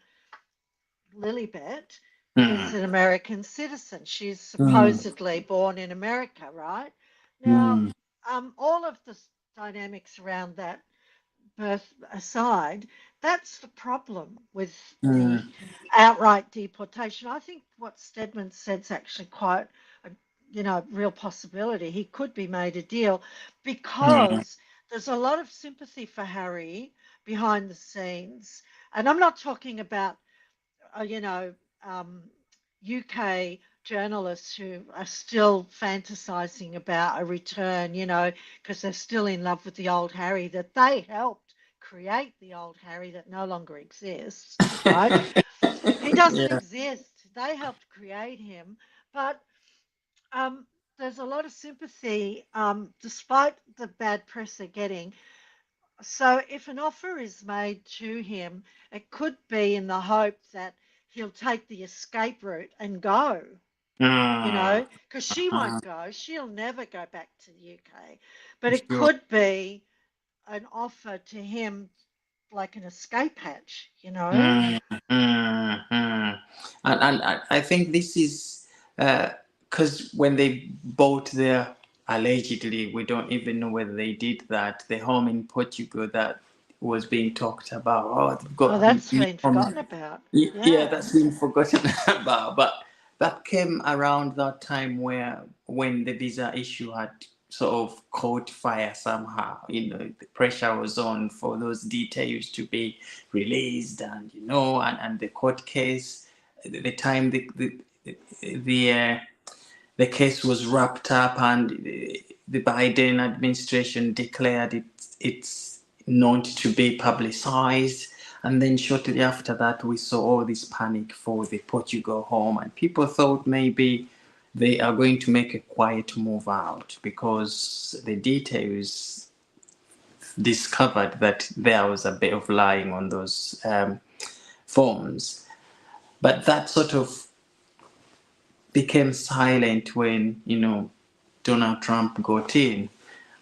Lilibet, is mm, an American citizen. She's mm, supposedly born in America, right? Now, mm, all of the dynamics around that birth aside, that's the problem with the mm, outright deportation. I think what Stedman said is actually quite a real possibility. He could be made a deal mm, because there's a lot of sympathy for Harry behind the scenes. And I'm not talking about uh, you know, um, UK journalists who are still fantasizing about a return, because they're still in love with the old Harry that they helped create, the old Harry that no longer exists, right? He doesn't yeah. exist. They helped create him. But um, there's a lot of sympathy, despite the bad press they're getting. So if an offer is made to him, it could be in the hope that he'll take the escape route and go, Mm, because she mm, won't go. She'll never go back to the UK. But it sure. could be an offer to him like an escape hatch. Mm, mm, mm. And I think this is because when they bought their, allegedly, we don't even know whether they did that, the home in Portugal that was being talked about. Oh, they've Oh, got that's been home. forgotten about. Yeah, Yeah. that's been forgotten about. But that came around that time when the visa issue had sort of caught fire somehow. The pressure was on for those details to be released, and the court case. The time the the case was wrapped up, and the Biden administration declared it's not to be publicized. And then shortly after that, we saw all this panic for the Portugal home, and people thought maybe they are going to make a quiet move out because the details discovered that there was a bit of lying on those forms. But that sort of became silent when, Donald Trump got in.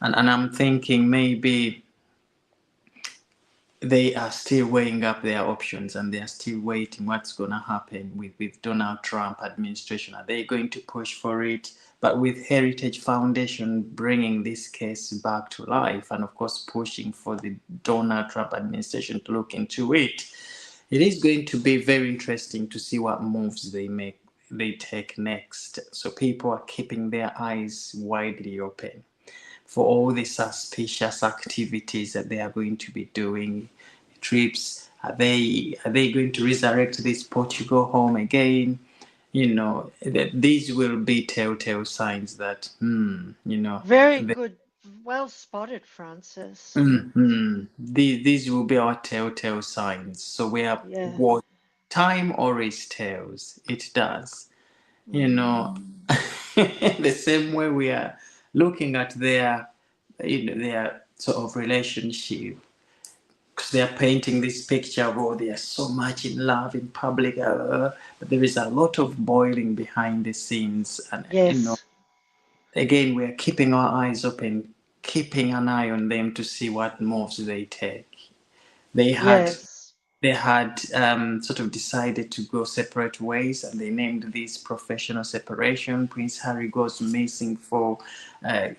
And I'm thinking maybe they are still weighing up their options and they are still waiting what's going to happen with Donald Trump administration. Are they going to push for it? But with Heritage Foundation bringing this case back to life and, of course, pushing for the Donald Trump administration to look into it, it is going to be very interesting to see what moves they take next. So people are keeping their eyes widely open for all the suspicious activities that they are going to be doing. Trips, are they going to resurrect this Portugal home again? That these will be telltale signs that Very good. Well spotted, Francis. these will be our telltale signs. So we are Yeah. what time always tells. It does. you know, the same way we are looking at their, their sort of relationship, because they are painting this picture of, oh, they are so much in love in public, but there is a lot of boiling behind the scenes, and Yes. again, we are keeping our eyes open, keeping an eye on them to see what moves they take. They had Yes. sort of decided to go separate ways, and they named this professional separation. Prince Harry goes missing for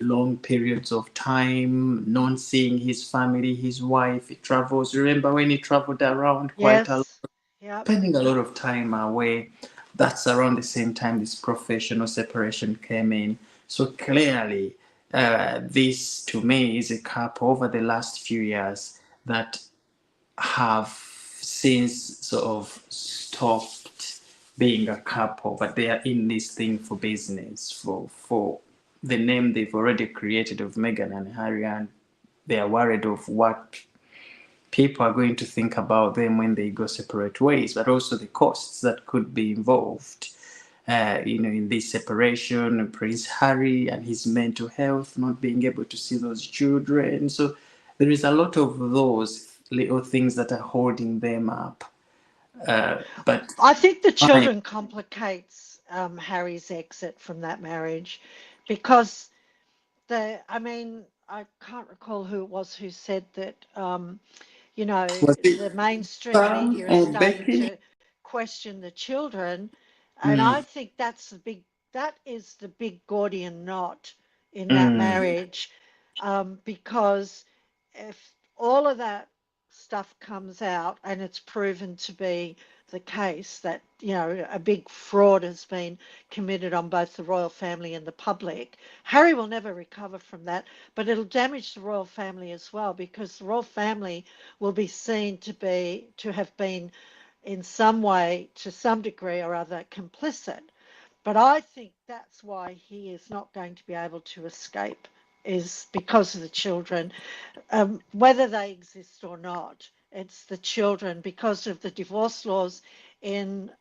long periods of time, not seeing his family, his wife. He travels. Remember when he traveled around quite a lot, Yes. Yep. spending a lot of time away? That's around the same time this professional separation came in. So clearly, this to me is a couple over the last few years that have since sort of stopped being a couple, but they are in this thing for business, for the name they've already created of Meghan and Harry, and they are worried of what people are going to think about them when they go separate ways, but also the costs that could be involved. In this separation, Prince Harry and his mental health, not being able to see those children. So there is a lot of those little things that are holding them up. But I think the I, children complicates Harry's exit from that marriage because I mean, I can't recall who it was who said that, was it the mainstream Sam media is or starting Becky? to question the children. And I Mm, think that is the big Gordian knot in that mm, marriage, because if all of that stuff comes out and it's proven to be the case that, a big fraud has been committed on both the royal family and the public, Harry will never recover from that, but it'll damage the royal family as well because the royal family will be seen to have been in some way, to some degree or other, complicit. But I think that's why he is not going to be able to escape, is because of the children, whether they exist or not. It's the children because of the divorce laws in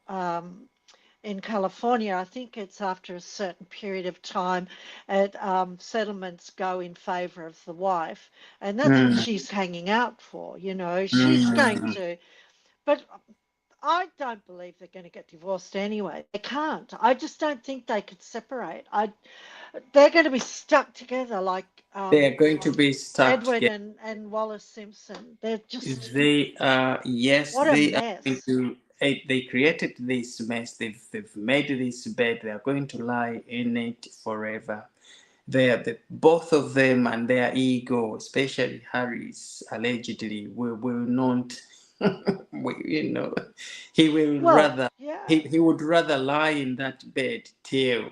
in California. I think it's after a certain period of time, settlements go in favor of the wife, and that's what mm, she's hanging out for. She's going mm. to, but I don't believe they're going to get divorced anyway. They can't. I just don't think they could separate. They're going to be stuck together like They are going to be stuck Edward together. and Wallace Simpson. They're just, They are, yes, what a they are going mess. to. They created this mess. They've made this bed. They are going to lie in it forever. They are both of them and their ego, especially Harry's, allegedly will not. You know, he will Well, rather yeah. he would rather lie in that bed till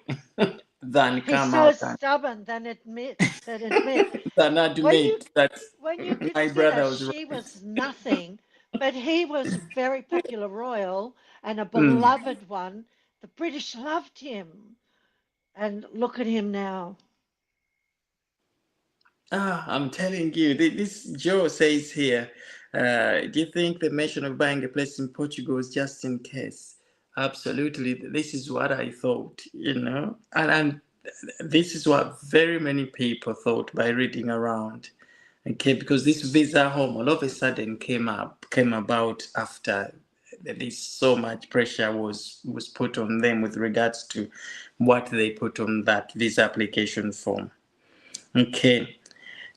than He's come so out and stubborn than admit than when you admit that when you my consider brother was she was nothing, but he was a very popular royal and a right. beloved one. The British loved him, and look at him now. I'm telling you, this Joe says here, do you think the mention of buying a place in Portugal is just in case? Absolutely. This is what I thought, and this is what very many people thought by reading around. Okay, because this visa home all of a sudden came about after this so much pressure was put on them with regards to what they put on that visa application form. Okay.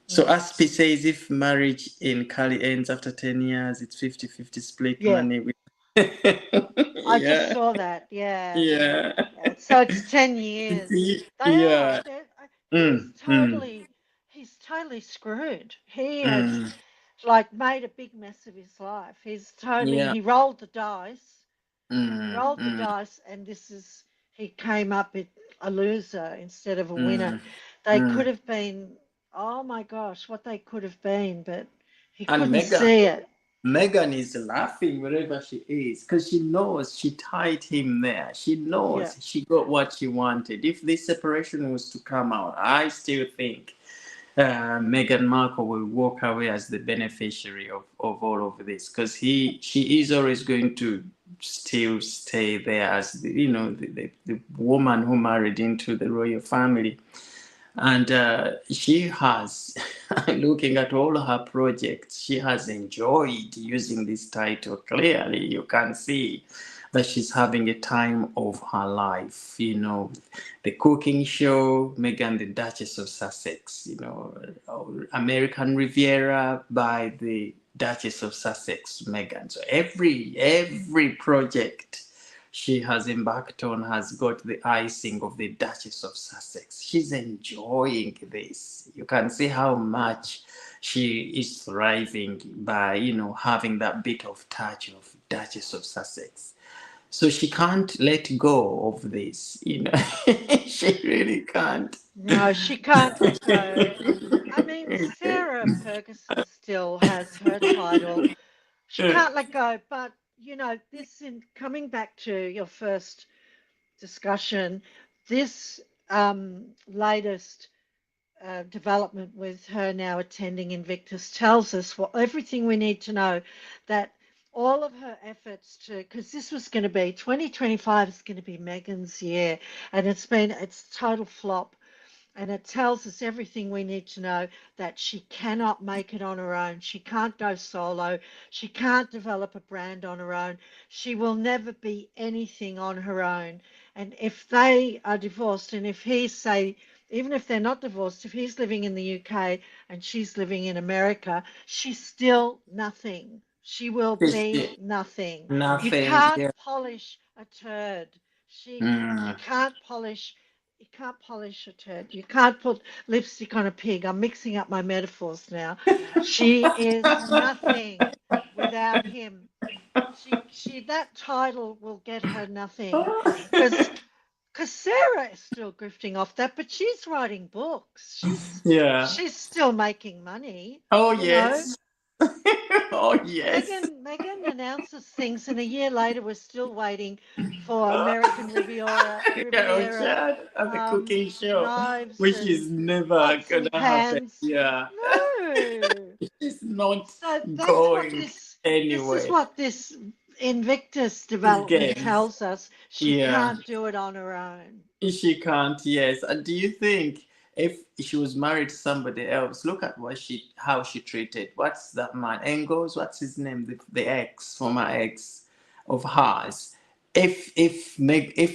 So Mm. Aspi says if marriage in Cali ends after 10 years, it's 50-50 split Yeah, money with I just yeah, saw that. Yeah, yeah. yeah. So it's 10 years. They are. Yeah. He's Mm. totally screwed. He has Mm. like made a big mess of his life. Yeah. He rolled the dice. He Mm. rolled the Mm. dice, and he came up a loser instead of a winner. Mm. They could Mm. have been, oh my gosh, what they could have been, but he And couldn't see it. Megan is laughing wherever she is because she knows she tied him there. She Yeah. knows she got what she wanted. If this separation was to come out, I still think Meghan Markle will walk away as the beneficiary of all of this because she is always going to still stay there as the woman who married into the royal family. And she has, looking at all her projects, she has enjoyed using this title. Clearly, you can see that she's having a time of her life. The cooking show, Meghan, the Duchess of Sussex, American Riviera by the Duchess of Sussex, Meghan. So every project she has embarked on has got the icing of the Duchess of Sussex. She's enjoying this. You can see how much she is thriving by, having that bit of touch of Duchess of Sussex. So she can't let go of this, she really can't. No, she can't let go. I mean, Sarah Ferguson still has her title. She can't let go, but this in coming back to your first discussion, this latest development with her now attending Invictus tells us everything we need to know, that all of her efforts because this was going to be 2025 is going to be Meghan's year, and it's total flop. And it tells us everything we need to know, that she cannot make it on her own. She can't go solo. She can't develop a brand on her own. She will never be anything on her own. And if they are divorced, and if he's, say, even if they're not divorced, if he's living in the UK and she's living in America, she's still nothing. She will be nothing. You Nothing. can't Yeah. polish a turd. You Mm. can't polish a turd. You can't put lipstick on a pig. I'm mixing up my metaphors now. She is nothing without him. She that title will get her nothing, because Sarah is still grifting off that, but she's writing books. Yeah. She's still making money, Oh, you know. yes. Oh, yes. Megan announces things, and a year later we're still waiting for American Oh, Riviera Chad, and the cooking show, knives which and is never pots gonna and happen. pans. Yeah. No. It's not So that's what going this is anywhere. what this Invictus development Again. tells us. She Yeah. can't do it on her own. She can't, yes. And do you think if she was married to somebody else, look at how she treated, what's that man? Engels, what's his name? Former ex of hers. If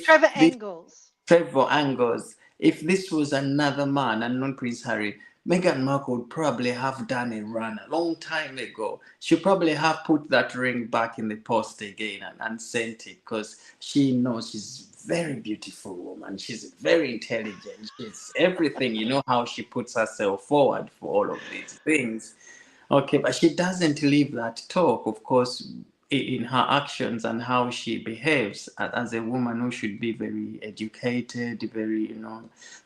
Trevor this Engels. Trevor Angles, if this was another man and not Prince Harry, Meghan Markle would probably have done a run a long time ago. She'd probably have put that ring back in the post again and sent it, because she knows she's a very beautiful woman. She's very intelligent. She's everything. You know how she puts herself forward for all of these things. Okay, but she doesn't leave that talk, of course, in her actions and how she behaves as a woman who should be very educated, very,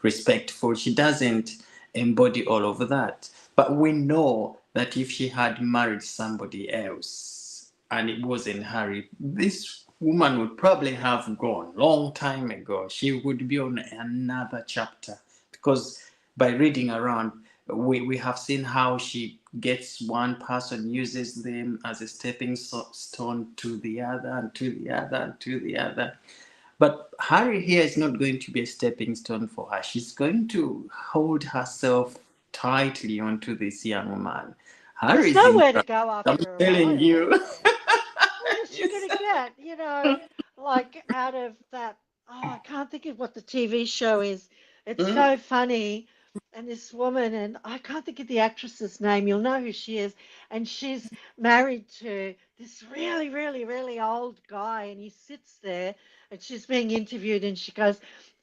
respectful. She doesn't embody all of that. But we know that if she had married somebody else and it wasn't Harry, this woman would probably have gone long time ago. She would be on another chapter, because by reading around, we have seen how she gets one person, uses them as a stepping stone to the other and to the other and to the other. But Harry here is not going to be a stepping stone for her. She's going to hold herself tightly onto this young man. There's Harry's in nowhere to trouble. go I'm after a telling royal. you. Where's she going to get, like out of that? Oh, I can't think of what the TV show is. It's Mm? so funny. And this woman, and I can't think of the actress's name. You'll know who she is. And she's married to this really, really, really old guy. And he sits there, and she's being interviewed, and she goes,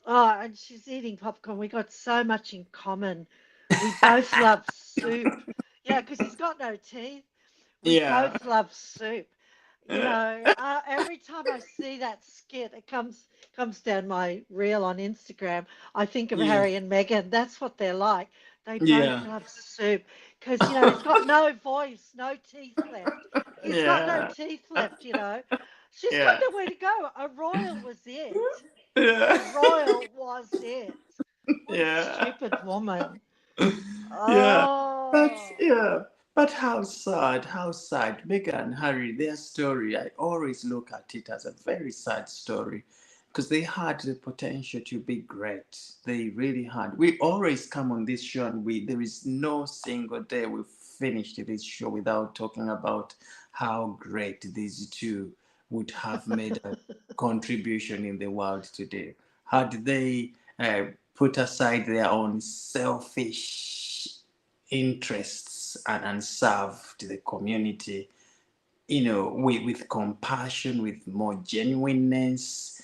"Oh," and she's eating popcorn. We got so much in common. We both love soup. Yeah, because he's got no teeth. We Yeah. both love soup. Every time I see that skit, it comes down my reel on Instagram. I think of Yeah. Harry and Meghan. That's what they're like. They both Yeah. love soup, because he's got no voice, no teeth left. He's got no Yeah. teeth left. She's got Yeah. nowhere to go. A royal was it. A Yeah. royal was it. What a Yeah. stupid woman. Yeah. That's Oh. yeah. But how sad, how sad. Meghan and Harry, their story, I always look at it as a very sad story because they had the potential to be great. They really had. We always come on this show and there is no single day we've finished this show without talking about how great these two would have made a contribution in the world today. Had they put aside their own selfish interests and served the community, with compassion, with more genuineness.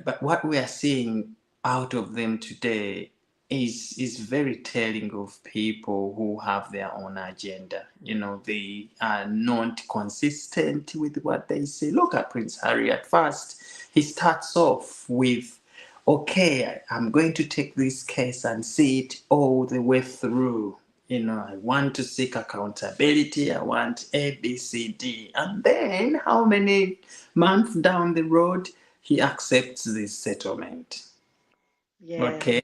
But what we are seeing out of them today is very telling of people who have their own agenda. They are not consistent with what they say. Look at Prince Harry. At first, he starts off with, okay, I'm going to take this case and see it all the way through. I want to seek accountability. I want A, B, C, D. And then, how many months down the road, he accepts this settlement? Yeah. Okay.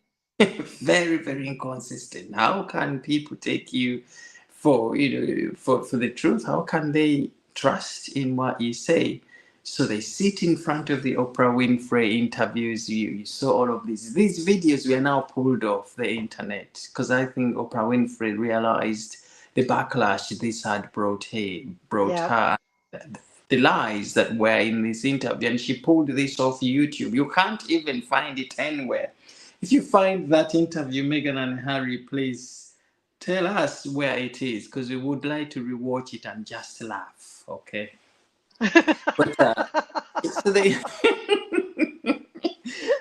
Very, very inconsistent. How can people take you for the truth? How can they trust in what you say? So they sit in front of the Oprah Winfrey interviews. You saw all of these videos were now pulled off the internet because I think Oprah Winfrey realized the backlash this had brought Yeah. her, the lies that were in this interview, and she pulled this off YouTube. You can't even find it anywhere. If you find that interview, Meghan and Harry, please tell us where it is because we would like to rewatch it and just laugh. Okay. But so they,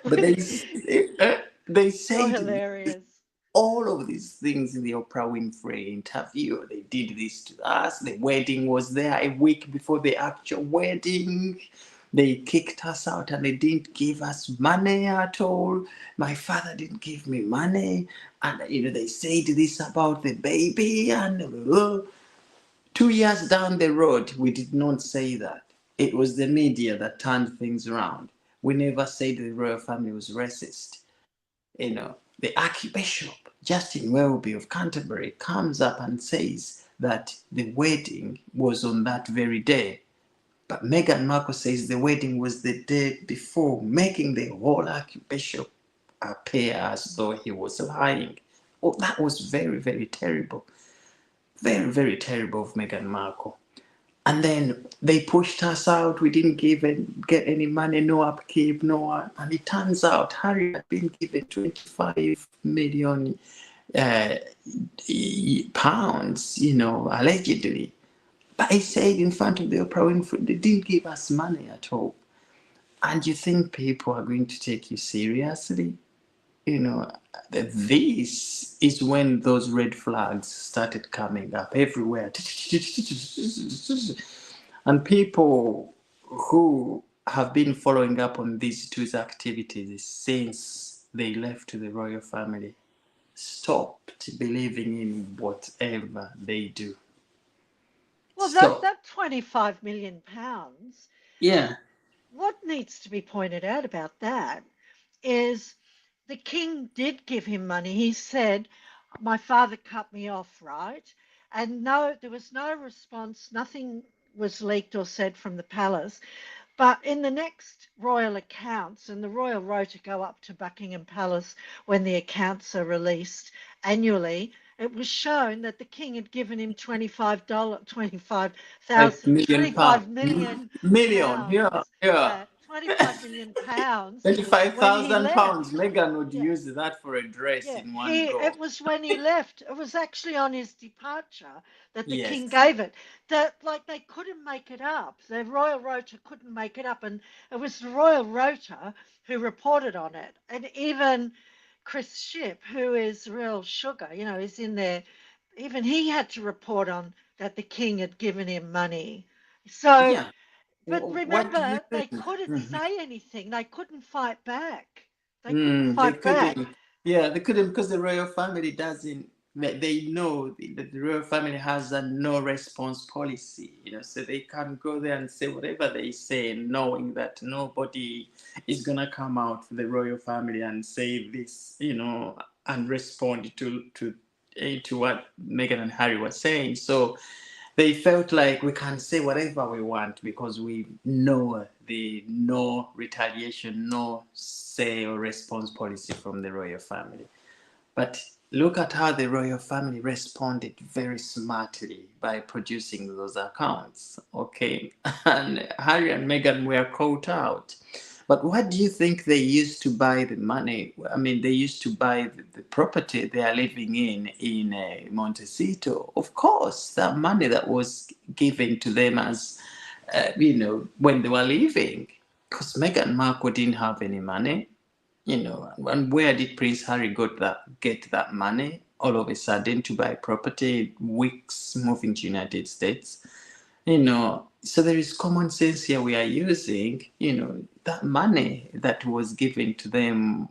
but they You're said hilarious. all of these things in the Oprah Winfrey interview. They did this to us. The wedding was there a week before the actual wedding. They kicked us out and they didn't give us money at all. My father didn't give me money. And, they said this about the baby. And 2 years down the road, we did not say that. It was the media that turned things around. We never said the royal family was racist. The Archbishop Justin Welby of Canterbury comes up and says that the wedding was on that very day. But Meghan Markle says the wedding was the day before, making the whole Archbishop appear as though he was lying. Oh, that was very, very terrible. Very, very terrible of Meghan Markle. And then they pushed us out. We didn't get any money, no upkeep, no one. And it turns out Harry had been given 25 million pounds, allegedly. But he said in front of the Oprah Winfrey, they didn't give us money at all. And you think people are going to take you seriously? This is when those red flags started coming up everywhere. And people who have been following up on these two's activities since they left the royal family stopped believing in whatever they do. Well, Stop. that 25 million pounds, Yeah. what needs to be pointed out about that is the king did give him money. He said, my father cut me off, right? And no, there was no response. Nothing was leaked or said from the palace. But in the next royal accounts, and the royal rota go up to Buckingham Palace when the accounts are released annually, it was shown that the king had given him $25, 25,000, Million pounds. 25 million Million. Yeah. pounds, Yeah. 25 million pounds when he £25,000. left. Meghan would Yeah, use that for a dress yeah, in one go. it was when he left. It was actually on his departure that the king Yes. gave it. That like they couldn't make it up. The royal rota couldn't make it up, and it was the royal rota who reported on it. And even Chris Ship, who is real sugar, is in there. Even he had to report on that the king had given him money. So, Yeah. but What do you remember, they think? couldn't Mhm. say anything. They couldn't fight back. They couldn't They fight back. couldn't. Yeah, they couldn't because the royal family doesn't. They know that the royal family has a no response policy. So they can go there and say whatever they say, knowing that nobody is gonna come out for the royal family and say this, and respond to into what Meghan and Harry were saying. So they felt like we can say whatever we want because we know the no retaliation, no say or response policy from the royal family. But look at how the royal family responded very smartly by producing those accounts. Okay. And Harry and Meghan were caught out. But what do you think they used to buy the money? I mean, they used to buy the property they are living in Montecito. Of course, that money that was given to them as, when they were leaving. Because Meghan Markle didn't have any money. And where did Prince Harry get that money all of a sudden to buy property, weeks moving to United States? So there is common sense here we are using, that money that was given to them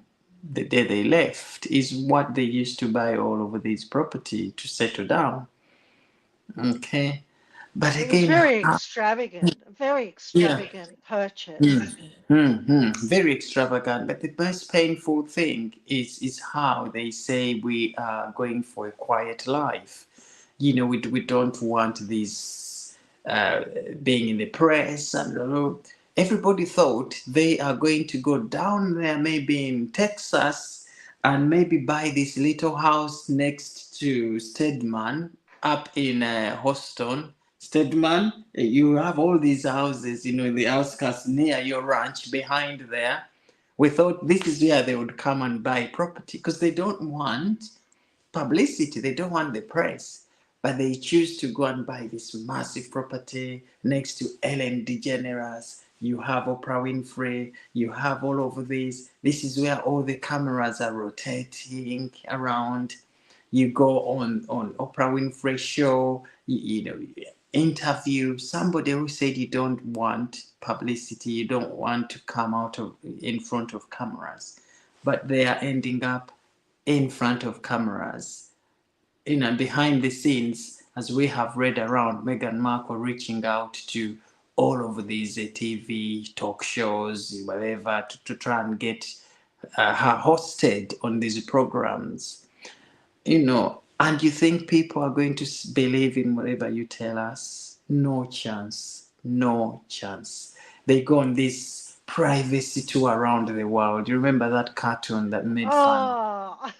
the day they left is what they used to buy all over this property to settle down. Okay. But It was again, very extravagant, a very yeah. extravagant purchase. Very extravagant. But the most painful thing is how they say we are going for a quiet life. We don't want this being in the press. And everybody thought they are going to go down there, maybe in Texas, and maybe buy this little house next to Stedman up in Houston. Stedman, you have all these houses, in the outskirts near your ranch behind there. We thought this is where they would come and buy property because they don't want publicity, they don't want the press. But they choose to go and buy this massive property next to Ellen DeGeneres. You have Oprah Winfrey, you have all over this. This is where all the cameras are rotating around. You go on Oprah Winfrey show, interview somebody who said you don't want publicity, you don't want to come in front of cameras, but they are ending up in front of cameras, behind the scenes, as we have read around Meghan Markle reaching out to all of these TV talk shows, whatever, to try and get her hosted on these programs. And you think people are going to believe in whatever you tell us? No chance. No chance. They go on this privacy tour around the world. You remember that cartoon that made fun? Oh,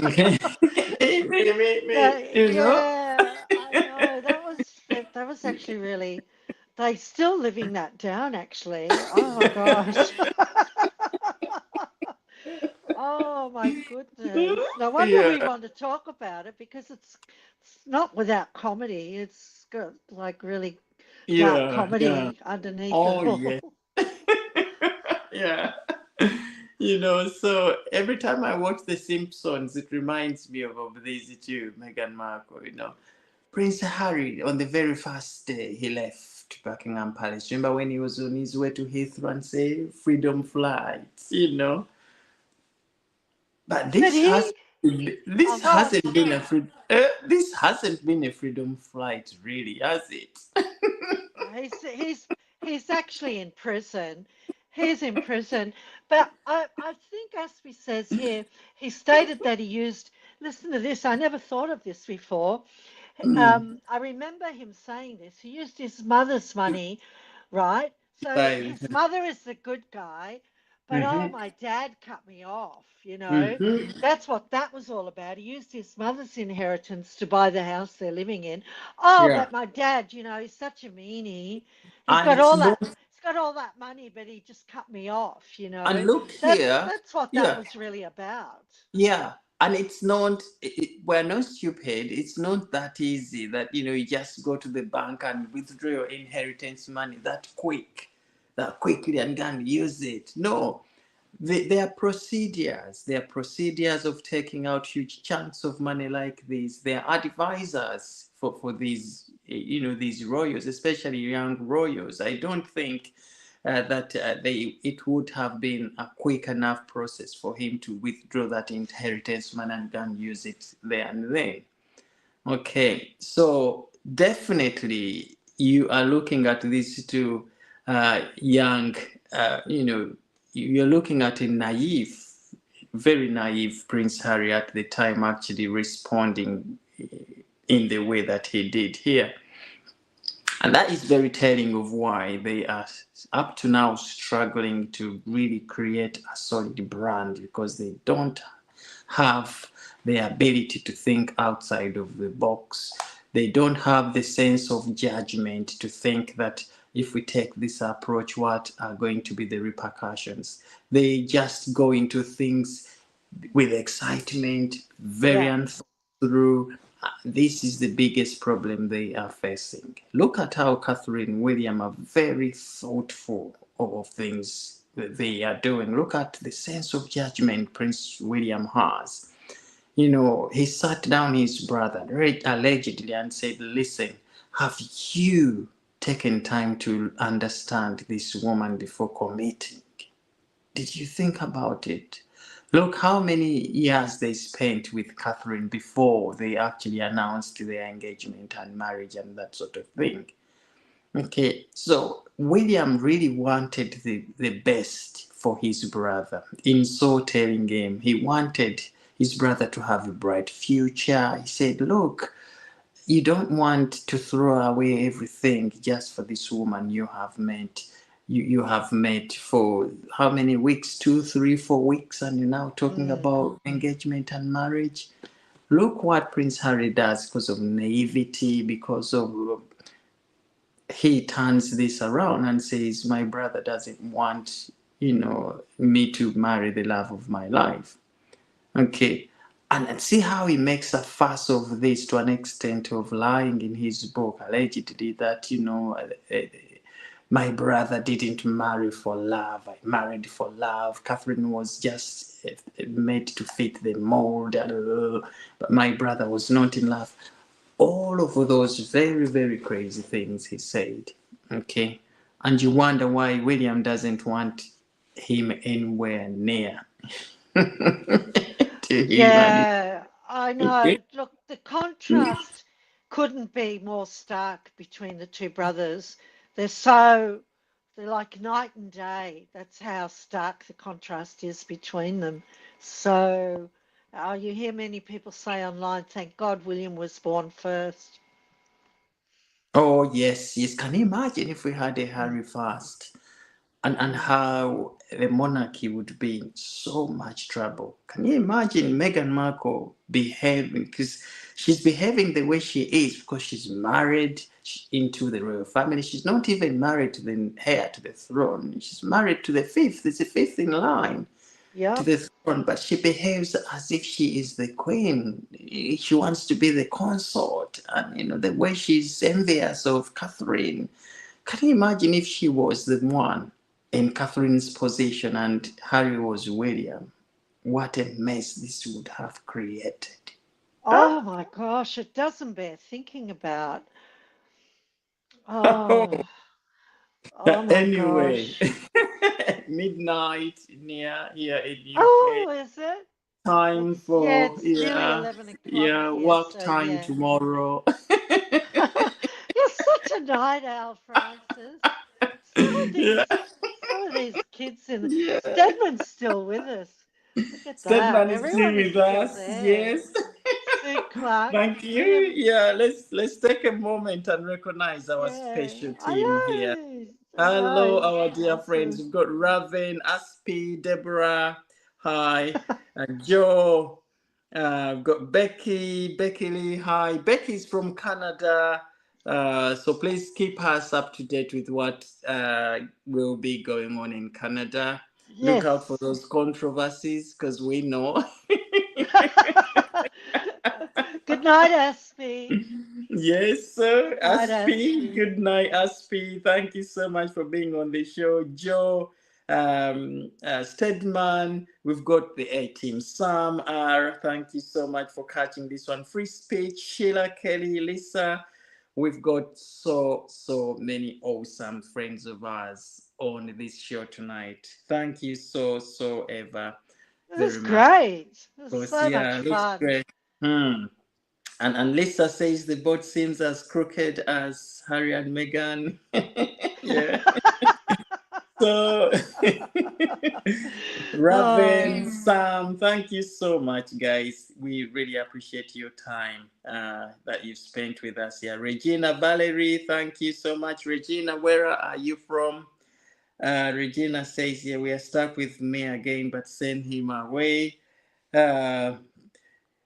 Okay. yeah, I know. That was actually really. They still living that down, actually. Oh my gosh. Oh my goodness. No wonder we Yeah. want to talk about it because it's not without comedy. It's got like really dark Yeah. Yeah. comedy underneath it Oh, yeah. all. Yeah. So every time I watch The Simpsons, it reminds me of these two, Meghan Markle, Prince Harry, on the very first day he left Buckingham Palace. Remember when he was on his way to Heathrow and say, freedom flight. But Did he? this Well, hasn't been this hasn't been a freedom flight, really, has it? he's actually in prison. He's in prison. But I think Aspie says here, he stated that he used, listen to this, I never thought of this before. Mm. I remember him saying this. He used his mother's money, right? So Right. his mother is the good guy, but oh, Mm-hmm. my dad cut me off, you know. Mm-hmm. That's what that was all about. He used his mother's inheritance to buy the house they're living in. Oh, Yeah. but my dad, he's such a meanie. He's And got it's all that. not. He's got all that money, but he just cut me off. And look That's here. that's what that Yeah. was really about. Yeah. And it's not. We're not stupid. It's not that easy that you just go to the bank and withdraw your inheritance money that quickly and go and use it. No. There are procedures. There are procedures of taking out huge chunks of money like this. There are advisors for these, these royals, especially young royals. I don't think that it would have been a quick enough process for him to withdraw that inheritance money and go and use it there and then. Okay, so definitely you are looking at these two young, you're looking at a naive, very naive Prince Harry at the time actually responding in the way that he did here. And that is very telling of why they are up to now struggling to really create a solid brand, because they don't have the ability to think outside of the box. They don't have the sense of judgment to think that if we take this approach, what are going to be the repercussions? They just go into things with excitement, very Yeah. unthought through. This is the biggest problem they are facing. Look at how Catherine and William are very thoughtful of things that they are doing. Look at the sense of judgment Prince William has. You know, he sat down his brother allegedly and said, listen, have you taken time to understand this woman before committing? Did you think about it? Look how many years they spent with Catherine before they actually announced their engagement and marriage and that sort of thing. Okay, so William really wanted the best for his brother. In so telling him, he wanted his brother to have a bright future. He said, look, you don't want to throw away everything just for this woman you have met. You have met for how many weeks? 2, 3, 4 weeks, and you're now talking about engagement and marriage. Look what Prince Harry does because of naivety, because of he turns this around and says, my brother doesn't want, me to marry the love of my life. Okay. And see how he makes a fuss of this to an extent of lying in his book, allegedly, that, my brother didn't marry for love. I married for love. Catherine was just made to fit the mold. But my brother was not in love. All of those very, very crazy things he said. Okay. And you wonder why William doesn't want him anywhere near to him. Yeah, I Okay. know. Look, the contrast couldn't be more stark between the two brothers. They're like night and day. That's how stark the contrast is between them. So, you hear many people say online, thank God William was born first. Oh, yes, yes. Can you imagine if we had a Mm, Harry first? And mm. how the monarchy would be in so much trouble. Can you imagine Meghan Markle behaving? Because she's behaving the way she is because she's married into the royal family. She's not even married to the heir to the throne. She's married to the fifth. It's the fifth in line to Yep. the throne, but she behaves as if she is the queen. She wants to be the consort, and the way she's envious of Catherine. Can you imagine if she was the one in Catherine's position and Harry was William? What a mess this would have created. Oh my gosh, it doesn't bear thinking about. Oh, oh my Anyway, gosh. midnight near here in UK. Oh, is it? Time Yeah, for it's nearly 11 o'clock yeah, here, work so time yeah. tomorrow. You're such a night owl, Francis. Some of Yeah, these, some of these kids in yeah. Stedman's still with us. Look at that. Stedman is still Everyone is with still us. there. Yes. Sue Clark, Thank you. William. Yeah, let's take a moment and recognize our Yeah, special I team here. know. I Hello, know. our dear friends. Awesome. We've got Raven, Aspi, Deborah. Hi, Joe. We've got Becky Lee. Hi, Becky's from Canada. So please keep us up to date with what will be going on in Canada. Look out for Yes. those controversies because we know. Good night, Aspie. Yes, sir. Good night, Aspi. Aspie. Good night, Aspi. Thank you so much for being on the show. Joe, Stedman. We've got the A team. Sam R. Thank you so much for catching this one. Free speech. Sheila, Kelly, Lisa. We've got so many awesome friends of ours on this show tonight. Thank you so ever It was very much. great. It Of was course, so yeah, much looks fun. great. And Lisa says the boat seems as crooked as Harry and Meghan. Yeah. So, Oh, Raven, Sam, thank you so much, guys. We really appreciate your time that you spent with us here. Regina, Valerie, thank you so much. Regina, where are you from? Regina says, yeah, we are stuck with me again, but send him away. Uh,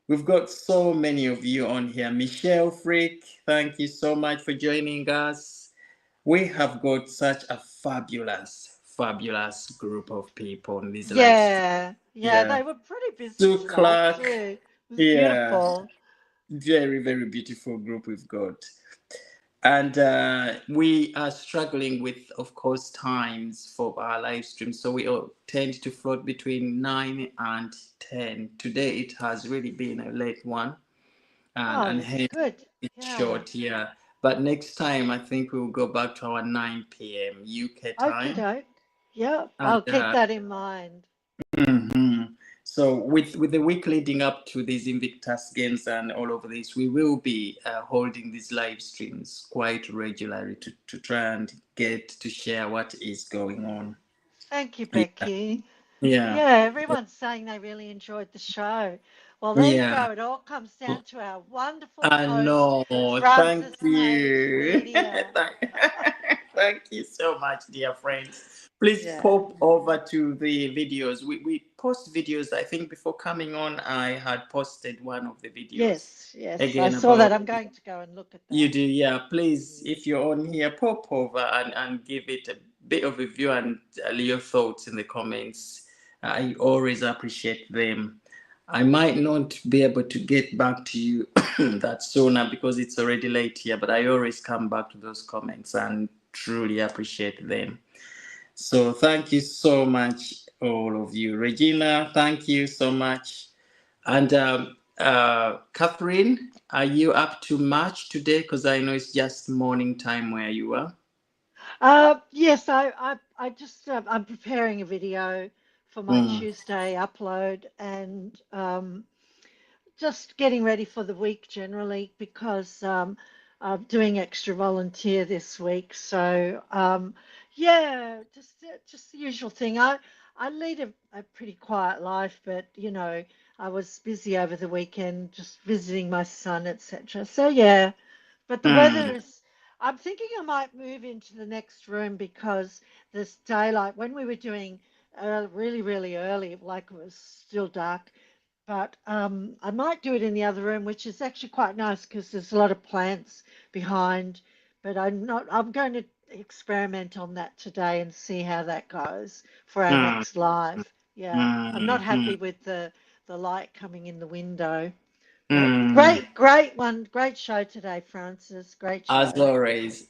we've got so many of you on here. Michelle Frick, thank you so much for joining us. We have got such a fabulous group of people on this live stream. yeah, yeah, Yeah. they were pretty busy Sue tonight Clark. too. It was Yeah. beautiful. Very beautiful group we've got. And we are struggling with, of course, times for our live stream. So we all tend to float between 9 and 10. Today it has really been a late one. Oh, And that's hence good. it's Yeah. short, yeah. But next time I think we'll go back to our 9 p.m. UK Okie time. doke. Yeah, And I'll keep that in mind. mhm. So with the week leading up to these Invictus games and all of this, we will be holding these live streams quite regularly to try and get to share what is going on. Thank you, Yeah, Becky. yeah, Yeah, everyone's saying they really enjoyed the show. Well, there you yeah. go. It all comes down to our wonderful I host, know. Thank Francis H. you. Media. Thank you so much, dear friends. Please Yeah. pop over to the videos. We post videos. I think before coming on, I had posted one of the videos Yes, yes. I again saw that. about. I'm going to go and look at You that. do, yeah. Please, if you're on here, pop over and give it a bit of a view and your thoughts in the comments. I always appreciate them. I might not be able to get back to you that sooner because it's already late here, but I always come back to those comments and truly appreciate them. So thank you so much, all of you. Regina, thank you so much. And Catherine, are you up to much today? Because I know it's just morning time where you are. Yes, I just I'm preparing a video for my Mm, Tuesday upload and just getting ready for the week generally because I'm doing extra volunteer this week. So yeah, just the usual thing. I lead a pretty quiet life, but you know, I was busy over the weekend just visiting my son, etc. So yeah, but the weather mm, is. I'm thinking I might move into the next room because this daylight, when we were doing really early, like it was still dark, but I might do it in the other room, which is actually quite nice because there's a lot of plants behind. But I'm not. I'm going to experiment on that today and see how that goes for our mm, next live. Yeah, I'm not mm, happy mm, with the light coming in the window. But mm. great one, great show today, Francis. Great show. As always,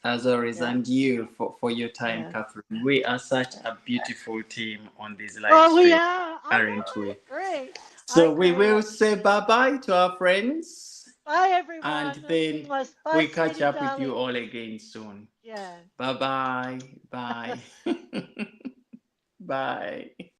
Yeah, and you for your time, yeah. Catherine. We are such a beautiful team on this live Oh, we stream, are. I aren't know. I we? agree. I So we agree. will say bye bye to our friends, Bye, and everyone. then Bye, we catch sweetie up with you darling. all again soon. Yeah. Bye bye. Bye. Bye.